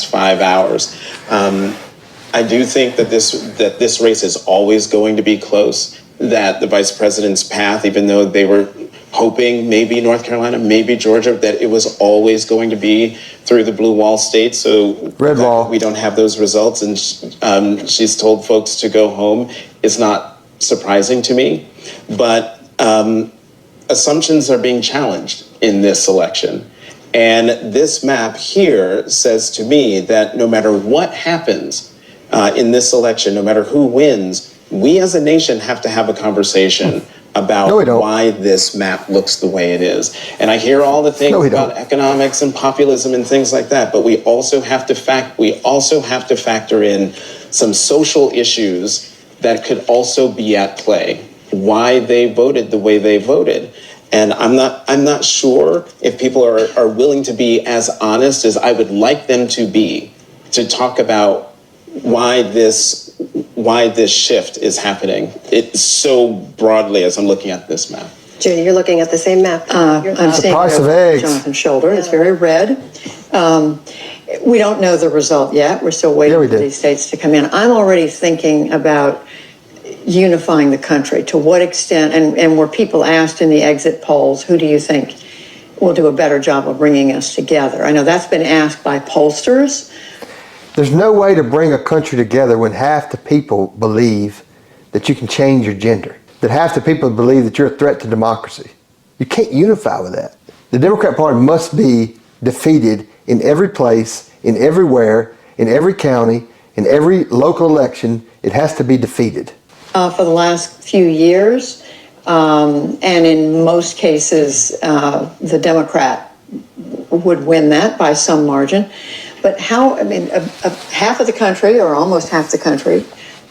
5 hours, I do think that this race is always going to be close. That the vice president's path, even though they were hoping maybe North Carolina, maybe Georgia, that it was always going to be through the blue wall states. So red wall. We don't have those results, and she's told folks to go home. It's not surprising to me, but assumptions are being challenged in this election. And this map here says to me that no matter what happens in this election, no matter who wins, we as a nation have to have a conversation about why this map looks the way it is. And I hear all the things about economics and populism and things like that, but we also have to factor in some social issues that could also be at play, why they voted the way they voted. And I'm not sure if people are willing to be as honest as I would like them to be to talk about why this shift is happening. It's so broadly as I'm looking at this map. Judy, you're looking at the same map. I'm seeing Jonathan's shoulder. It's very red. We don't know the result yet. We're still waiting for these states to come in. I'm already thinking about unifying the country. To what extent, and were people asked in the exit polls, who do you think will do a better job of bringing us together? I know that's been asked by pollsters. There's no way to bring a country together when half the people believe that you can change your gender, that half the people believe that you're a threat to democracy. You can't unify with that. The Democrat Party must be defeated in every place, in everywhere, in every county, in every local election. It has to be defeated. For the last few years, and in most cases, the Democrat would win that by some margin. But half of the country, or almost half the country,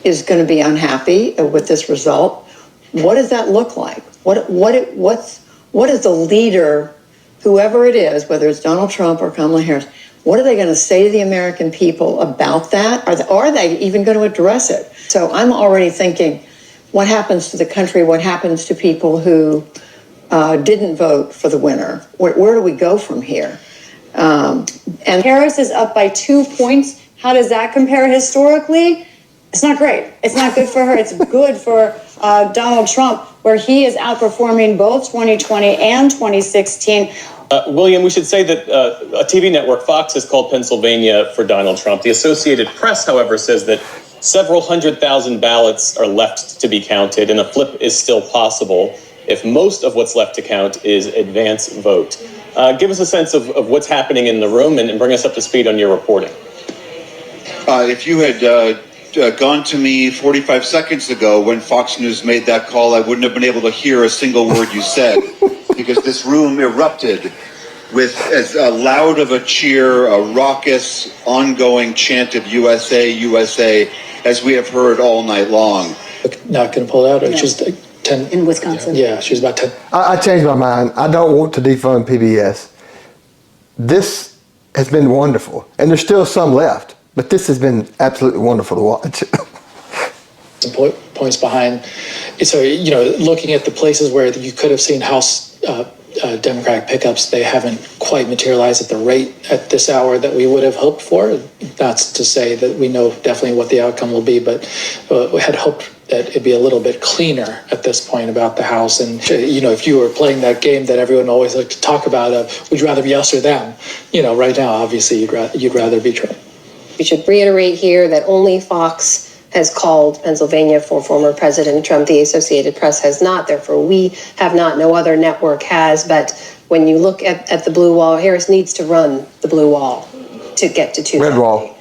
is going to be unhappy with this result. What does that look like? What is the leader, whoever it is, whether it's Donald Trump or Kamala Harris, what are they going to say to the American people about that? Are they even going to address it? So I'm already thinking, what happens to the country? What happens to people who didn't vote for the winner? Where do we go from here? And Harris is up by 2 points. How does that compare historically? It's not great. It's not good for her. It's good for Donald Trump, where he is outperforming both 2020 and 2016. William, we should say that a TV network, Fox, has called Pennsylvania for Donald Trump. The Associated Press, however, says that several 100,000 ballots are left to be counted, and a flip is still possible if most of what's left to count is advance vote. Give us a sense of what's happening in the room and bring us up to speed on your reporting. If you had gone to me 45 seconds ago when Fox News made that call, I wouldn't have been able to hear a single word you said because this room erupted with as loud of a cheer, a raucous, ongoing chant of USA, USA, as we have heard all night long. Not going to pull out. It's just 10. In Wisconsin. Yeah, she's about 10. I changed my mind. I don't want to defund PBS. This has been wonderful, and there's still some left, but this has been absolutely wonderful to watch. Some points behind. So, looking at the places where you could have seen House Democratic pickups, they haven't quite materialized at the rate at this hour that we would have hoped for. That's to say that we know definitely what the outcome will be, but we had hoped that it'd be a little bit cleaner at this point about the House. And, if you were playing that game that everyone always likes to talk about of, would you rather be us or them? Right now, obviously, you'd rather be Trump. We should reiterate here that only Fox has called Pennsylvania for former President Trump. The Associated Press has not. Therefore, we have not. No other network has. But when you look at the blue wall, Harris needs to run the blue wall to get to 2. Red wall.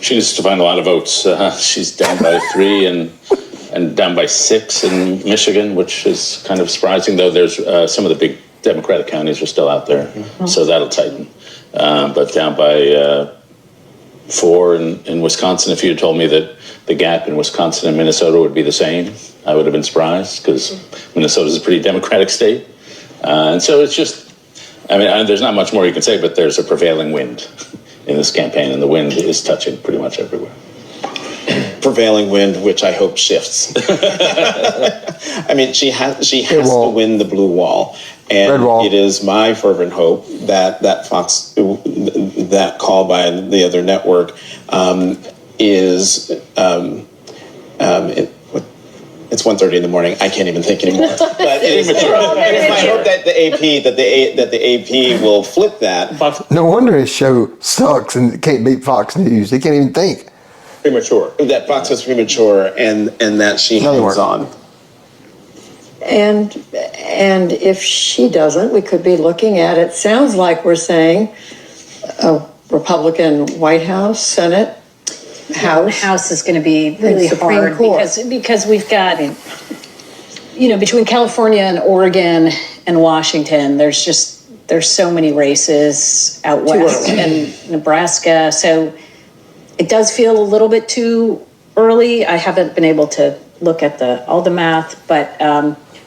She needs to find a lot of votes. She's down by 3 and down by 6 in Michigan, which is kind of surprising, though there's some of the big Democratic counties are still out there. So that'll tighten. But down by 4 in Wisconsin. If you had told me that the gap in Wisconsin and Minnesota would be the same, I would have been surprised because Minnesota is a pretty Democratic state. And so it's just, there's not much more you can say, but there's a prevailing wind in this campaign, and the wind is touching pretty much everywhere. Prevailing wind, which I hope shifts. She has to win the blue wall. And it is my fervent hope that that call by the other network is it's 1:30 in the morning. I can't even think anymore. But it's my hope that the AP will flip that. No wonder his show sucks and can't beat Fox News. He can't even think. Premature. That Fox was premature, and that she hangs on. And if she doesn't, we could be looking at, it sounds like we're saying, a Republican White House, Senate, House. The House is going to be really Supreme hard Court. because we've got, between California and Oregon and Washington, there's so many races out west and Nebraska. So it does feel a little bit too early. I haven't been able to look at all the math, but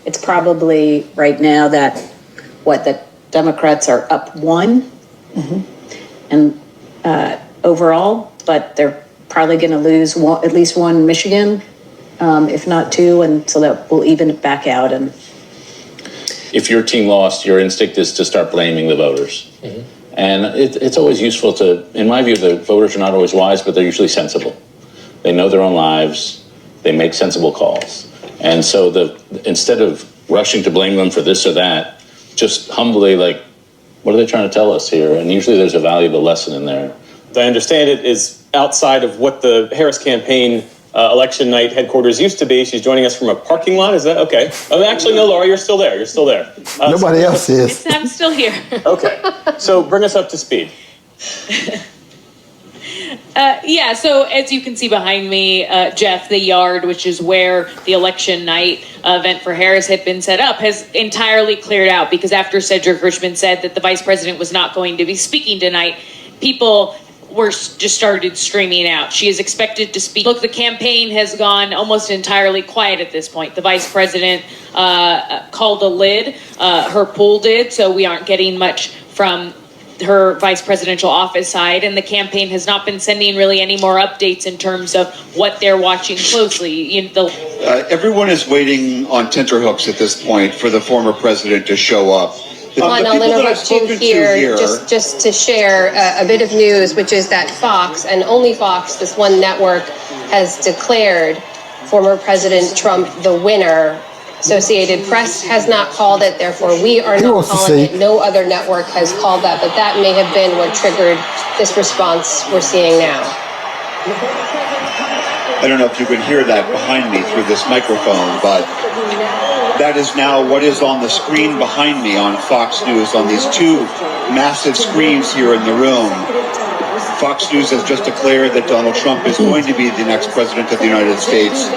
it's probably right now that the Democrats are up 1 and overall, but they're probably going to lose at least one Michigan, if not 2, and so that will even it back out. And if your team lost, your instinct is to start blaming the voters. And it's always useful to, in my view, the voters are not always wise, but they're usually sensible. They know their own lives. They make sensible calls. And so instead of rushing to blame them for this or that, just humbly, what are they trying to tell us here? And usually there's a valuable lesson in there. As I understand it, is outside of what the Harris campaign election night headquarters used to be. She's joining us from a parking lot. Is that okay? Oh, actually, no, Laura, you're still there. You're still there. Nobody else is. I'm still here. Okay. So bring us up to speed. So as you can see behind me, Geoff, the yard, which is where the election night event for Harris had been set up, has entirely cleared out because after Cedric Richmond said that the vice president was not going to be speaking tonight, people just started streaming out. She is expected to speak. Look, the campaign has gone almost entirely quiet at this point. The vice president called a lid. Her pool did, so we aren't getting much from her vice presidential office side, and the campaign has not been sending really any more updates in terms of what they're watching closely. Everyone is waiting on tenterhooks at this point for the former president to show up. I'll interrupt you here just to share a bit of news, which is that Fox, and only Fox, this one network, has declared former President Trump the winner. Associated Press has not called it, therefore we are not calling it. No other network has called that, but that may have been what triggered this response we're seeing now. I don't know if you can hear that behind me through this microphone, but that is now what is on the screen behind me on Fox News on these 2 massive screens here in the room. Fox News has just declared that Donald Trump is going to be the next president of the United States.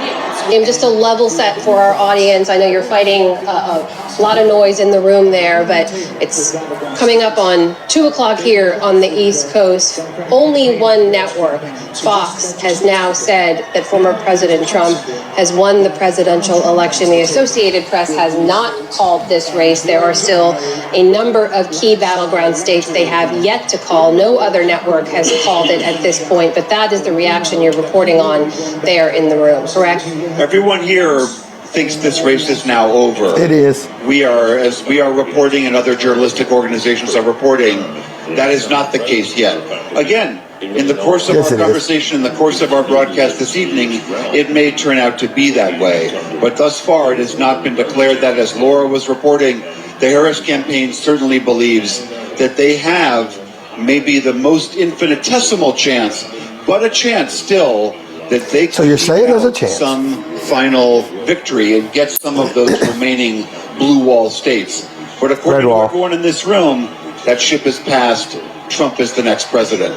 And just a level set for our audience. I know you're fighting a lot of noise in the room there, but it's coming up on 2 o'clock here on the East Coast. Only one network, Fox, has now said that former President Trump has won the presidential election. The Associated Press has not called this race. There are still a number of key battleground states they have yet to call. No other network has called it at this point, but that is the reaction you're reporting on there in the room, correct? Everyone here thinks this race is now over. It is. As we are reporting and other journalistic organizations are reporting, that is not the case yet. Again, in the course of our conversation, in the course of our broadcast this evening, it may turn out to be that way. But thus far, it has not been declared that. As Laura was reporting, the Harris campaign certainly believes that they have maybe the most infinitesimal chance, but a chance still, that they so you're saying there's a chance some final victory and get some of those remaining blue wall states. But according to everyone in this room, that ship has passed. Trump is the next president.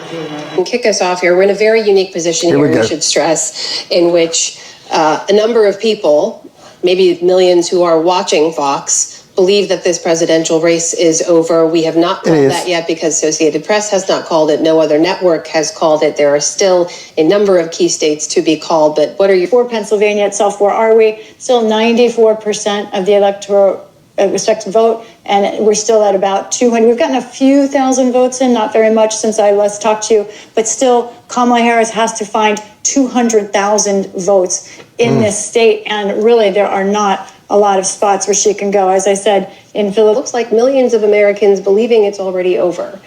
And kick us off here. We're in a very unique position here, we should stress, in which a number of people, maybe millions who are watching Fox, believe that this presidential race is over. We have not called that yet because Associated Press has not called it. No other network has called it. There are still a number of key states to be called. But what are you for Pennsylvania itself? Where are we? Still 94% of the electoral expected vote, and we're still at about 200. We've gotten a few thousand votes in, not very much since I last talked to you, but still Kamala Harris has to find 200,000 votes in this state, and really there are not a lot of spots where she can go. As I said, in Philadelphia, looks like millions of Americans believing it's already over.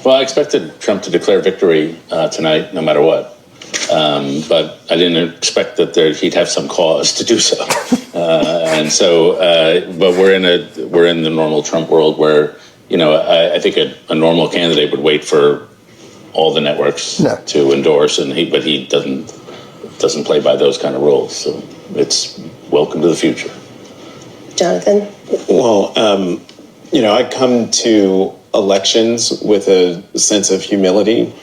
Well, I expected Trump to declare victory tonight, no matter what. But I didn't expect that he'd have some cause to do so. But we're in the normal Trump world where, I think a normal candidate would wait for all the networks to endorse, but he doesn't play by those kind of rules. So it's welcome to the future. Jonathan? Well, I come to elections with a sense of humility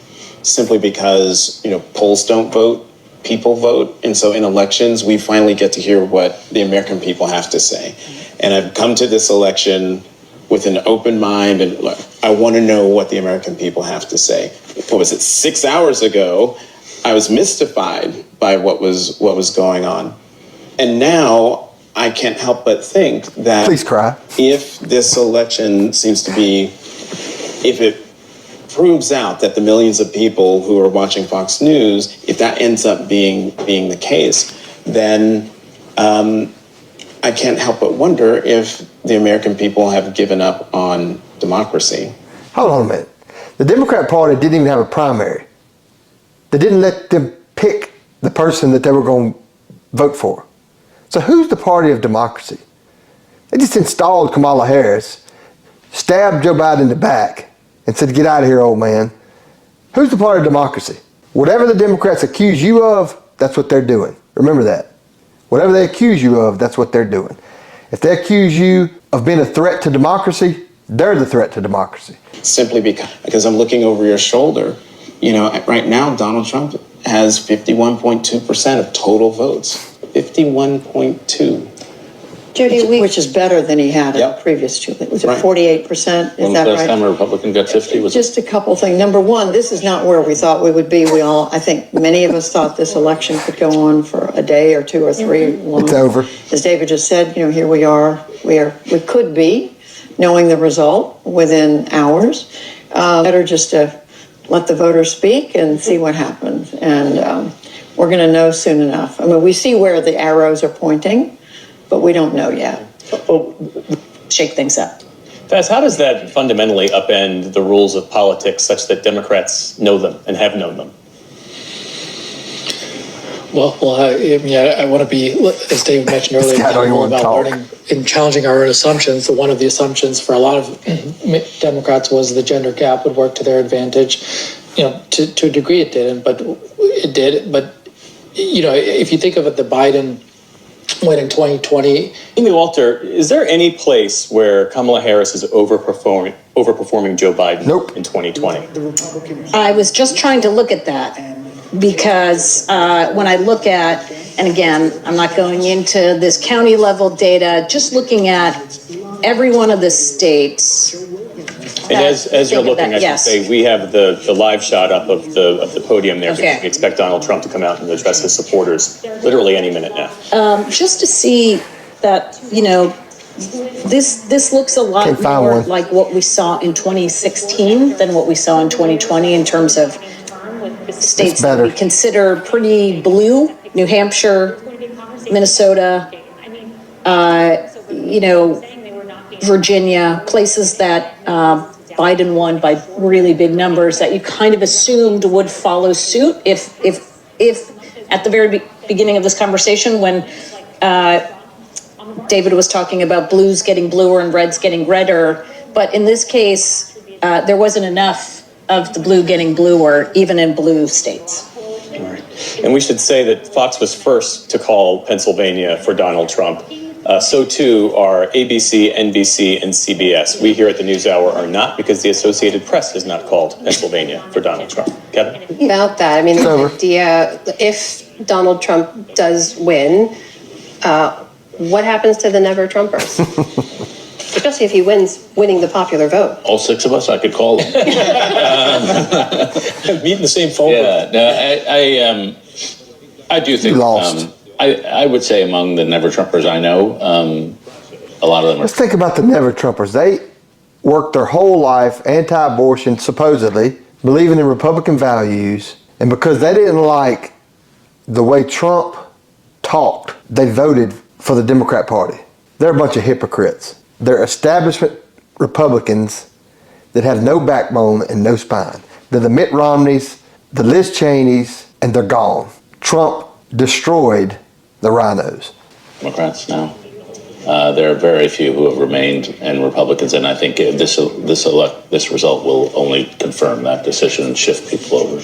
simply because, polls don't vote, people vote. And so in elections, we finally get to hear what the American people have to say. And I've come to this election with an open mind, and look, I want to know what the American people have to say. What was it, 6 hours ago, I was mystified by what was going on. And now I can't help but think that Please cry. If this election seems to be, if it proves out that the millions of people who are watching Fox News, if that ends up being the case, then I can't help but wonder if the American people have given up on democracy. Hold on a minute. The Democrat Party didn't even have a primary. They didn't let them pick the person that they were going to vote for. So who's the party of democracy? They just installed Kamala Harris, stabbed Joe Biden in the back, and said, get out of here, old man. Who's the party of democracy? Whatever the Democrats accuse you of, that's what they're doing. Remember that. Whatever they accuse you of, that's what they're doing. If they accuse you of being a threat to democracy, they're the threat to democracy. Simply because I'm looking over your shoulder. Right now, Donald Trump has 51.2% of total votes. 51.2. Judy, which is better than he had in the previous two. Was it 48%? Is that right? Last time a Republican got 50 was just a couple things. Number one, this is not where we thought we would be. I think many of us thought this election could go on for a day or two or three long. It's over. As David just said, here we are. We could be knowing the result within hours. Better just to let the voters speak and see what happens. And we're going to know soon enough. I mean, we see where the arrows are pointing, but we don't know yet. We'll shake things up. Faz, how does that fundamentally upend the rules of politics such that Democrats know them and have known them? Well, I want to be, as David mentioned earlier, about learning and challenging our own assumptions. So one of the assumptions for a lot of Democrats was the gender gap would work to their advantage. To a degree it didn't, but it did. But, if you think of it, the Biden win in 2020. Amy Walter, is there any place where Kamala Harris is overperforming Joe Biden in 2020? I was just trying to look at that because when I look at, and again, I'm not going into this county level data, just looking at every one of the states. And as you're looking, I should say, we have the live shot up of the podium there. Okay. We expect Donald Trump to come out and address his supporters literally any minute now. Just to see that, this looks a lot more like what we saw in 2016 than what we saw in 2020 in terms of states that we consider pretty blue: New Hampshire, Minnesota, Virginia, places that Biden won by really big numbers that you kind of assumed would follow suit if at the very beginning of this conversation when David was talking about blues getting bluer and reds getting redder. But in this case, there wasn't enough of the blue getting bluer, even in blue states. And we should say that Fox was first to call Pennsylvania for Donald Trump. So too are ABC, NBC, and CBS. We here at the NewsHour are not, because the Associated Press has not called Pennsylvania for Donald Trump. Kevin? About that, I mean, the idea, if Donald Trump does win, what happens to the Never Trumpers? Especially if he winning the popular vote. all six of us. I could call them. Meet in the same phone. Yeah, no, I do think. I would say among the Never Trumpers I know, a lot of them are. Let's think about the Never Trumpers. They worked their whole life anti-abortion, supposedly, believing in Republican values, and because they didn't like the way Trump talked, they voted for the Democrat Party. They're a bunch of hypocrites. They're establishment Republicans that have no backbone and no spine. They're the Mitt Romneys, the Liz Cheneys, and they're gone. Trump destroyed the rhinos. Democrats now. There are very few who have remained, and Republicans, and I think this result will only confirm that decision and shift people over.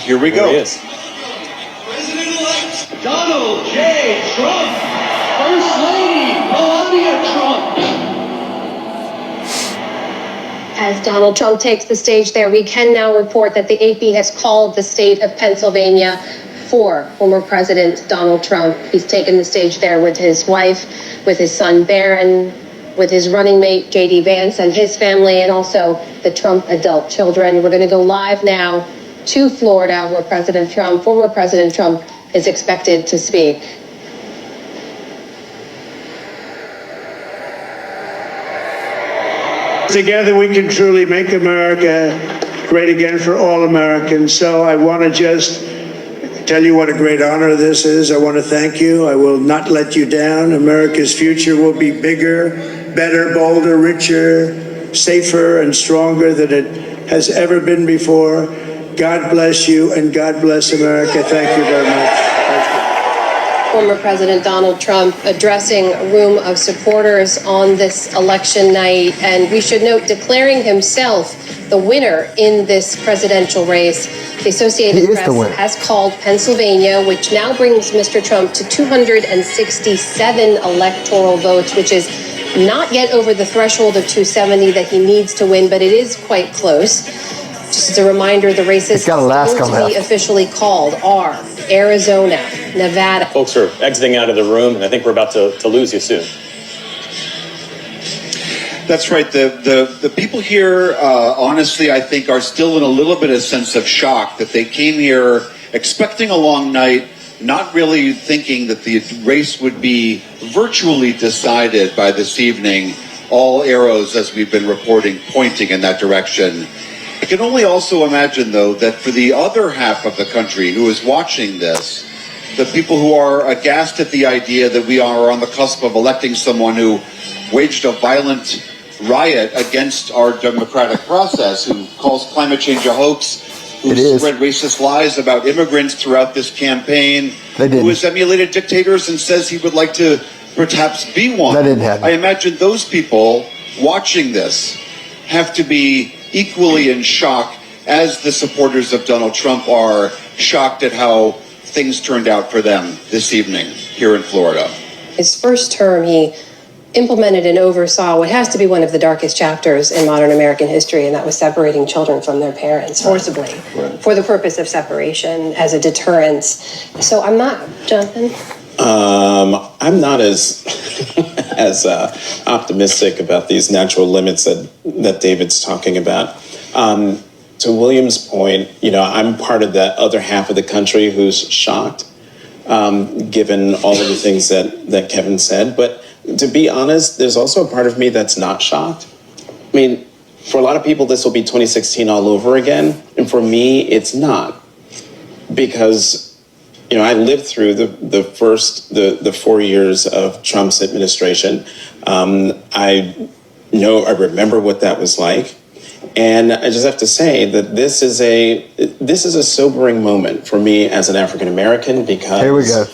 Here we go. There he is. President-elect Donald J. Trump. As Donald Trump takes the stage there, we can now report that the AP has called the state of Pennsylvania for former President Donald Trump. He's taken the stage there with his wife, with his son Barron, with his running mate J.D. Vance and his family, and also the Trump adult children. We're going to go live now to Florida, where former President Trump, is expected to speak. Together we can truly make America great again for all Americans. So I want to just tell you what a great honor this is. I want to thank you. I will not let you down. America's future will be bigger, better, bolder, richer, safer, and stronger than it has ever been before. God bless you, and God bless America. Thank you very much. Former President Donald Trump addressing a room of supporters on this election night, and we should note, declaring himself the winner in this presidential race. The Associated Press has called Pennsylvania, which now brings Mr. Trump to 267 electoral votes, which is not yet over the threshold of 270 that he needs to win, but it is quite close. Just as a reminder, the races still to be officially called are Arizona, Nevada. Folks are exiting out of the room, and I think we're about to lose you soon. That's right. The people here, honestly, I think are still in a little bit of sense of shock that they came here expecting a long night, not really thinking that the race would be virtually decided by this evening. All arrows, as we've been reporting, pointing in that direction. I can only also imagine, though, that for the other half of the country who is watching this, the people who are aghast at the idea that we are on the cusp of electing someone who waged a violent riot against our democratic process, who calls climate change a hoax, who spread racist lies about immigrants throughout this campaign, who has emulated dictators and says he would like to perhaps be one. That didn't happen. I imagine those people watching this have to be equally in shock as the supporters of Donald Trump are shocked at how things turned out for them this evening here in Florida. His first term, he implemented and oversaw what has to be one of the darkest chapters in modern American history, and that was separating children from their parents forcibly for the purpose of separation as a deterrence. So I'm not, Jonathan? I'm not as optimistic about these natural limits that David's talking about. To William's point, I'm part of that other half of the country who's shocked, given all of the things that Kevin said. But to be honest, there's also a part of me that's not shocked. I mean, for a lot of people, this will be 2016 all over again. And for me, it's not. Because I lived through the 4 years of Trump's administration. I remember what that was like. And I just have to say that this is a sobering moment for me as an African American, because here we go.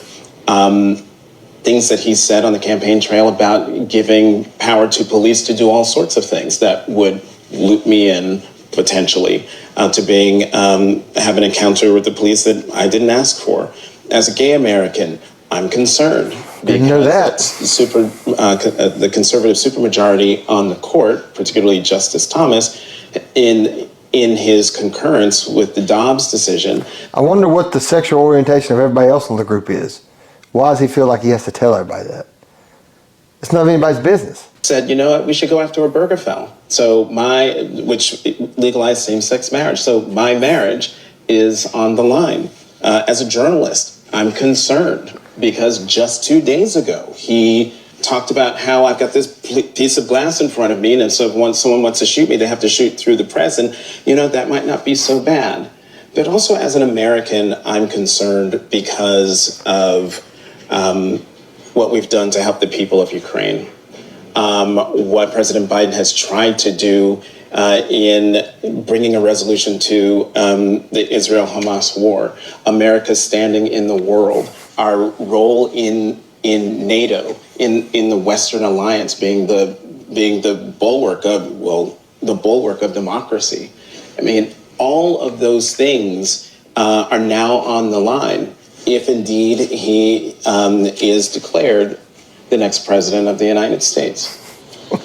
Things that he said on the campaign trail about giving power to police to do all sorts of things that would loop me in potentially to have an encounter with the police that I didn't ask for. As a gay American, I'm concerned. Didn't know that. The conservative supermajority on the court, particularly Justice Thomas, in his concurrence with the Dobbs decision. I wonder what the sexual orientation of everybody else in the group is. Why does he feel like he has to tell everybody that? It's none of anybody's business. Said, you know what, we should go after Obergefell. Which legalized same-sex marriage. So my marriage is on the line. As a journalist, I'm concerned because just 2 days ago, he talked about how I've got this piece of glass in front of me, and so if someone wants to shoot me, they have to shoot through the press, and that might not be so bad. But also as an American, I'm concerned because of what we've done to help the people of Ukraine. What President Biden has tried to do in bringing a resolution to the Israel-Hamas war, America's standing in the world, our role in NATO, in the Western Alliance, being the bulwark of democracy. I mean, all of those things are now on the line if indeed he is declared the next president of the United States.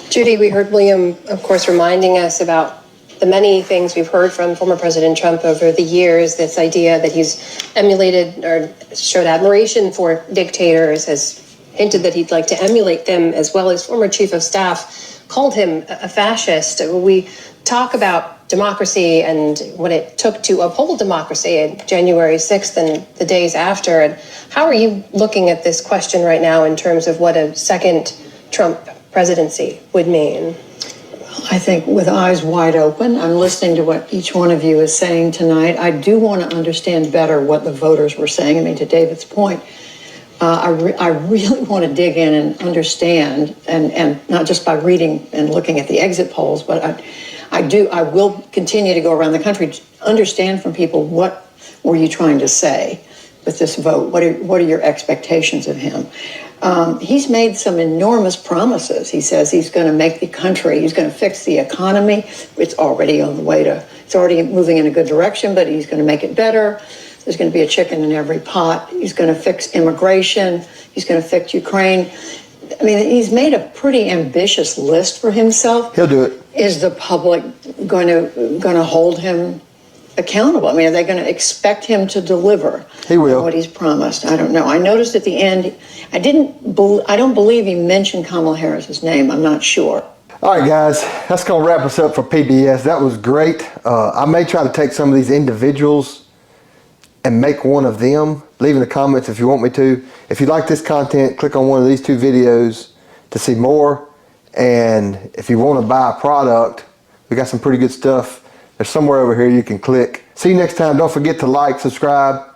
Judy, we heard William, of course, reminding us about the many things we've heard from former President Trump over the years, this idea that he's emulated or showed admiration for dictators, has hinted that he'd like to emulate them, as well as former chief of staff called him a fascist. We talk about democracy and what it took to uphold democracy on January 6th and the days after. And how are you looking at this question right now in terms of what a second Trump presidency would mean? I think with eyes wide open, I'm listening to what each one of you is saying tonight. I do want to understand better what the voters were saying. I mean, to David's point, I really want to dig in and understand, and not just by reading and looking at the exit polls, but I will continue to go around the country to understand from people, what were you trying to say with this vote? What are your expectations of him? He's made some enormous promises. He says he's going to make the country, he's going to fix the economy. It's already on the way it's already moving in a good direction, but he's going to make it better. There's going to be a chicken in every pot. He's going to fix immigration. He's going to fix Ukraine. I mean, he's made a pretty ambitious list for himself. He'll do it. Is the public going to hold him accountable? I mean, are they going to expect him to deliver? He will. What he's promised? I don't know. I noticed at the end, I don't believe he mentioned Kamala Harris's name. I'm not sure. All right, guys, that's going to wrap us up for PBS. That was great. I may try to take some of these individuals and make one of them. Leave in the comments if you want me to. If you like this content, click on one of these two videos to see more. And if you want to buy a product, we got some pretty good stuff. There's somewhere over here you can click. See you next time. Don't forget to like, subscribe.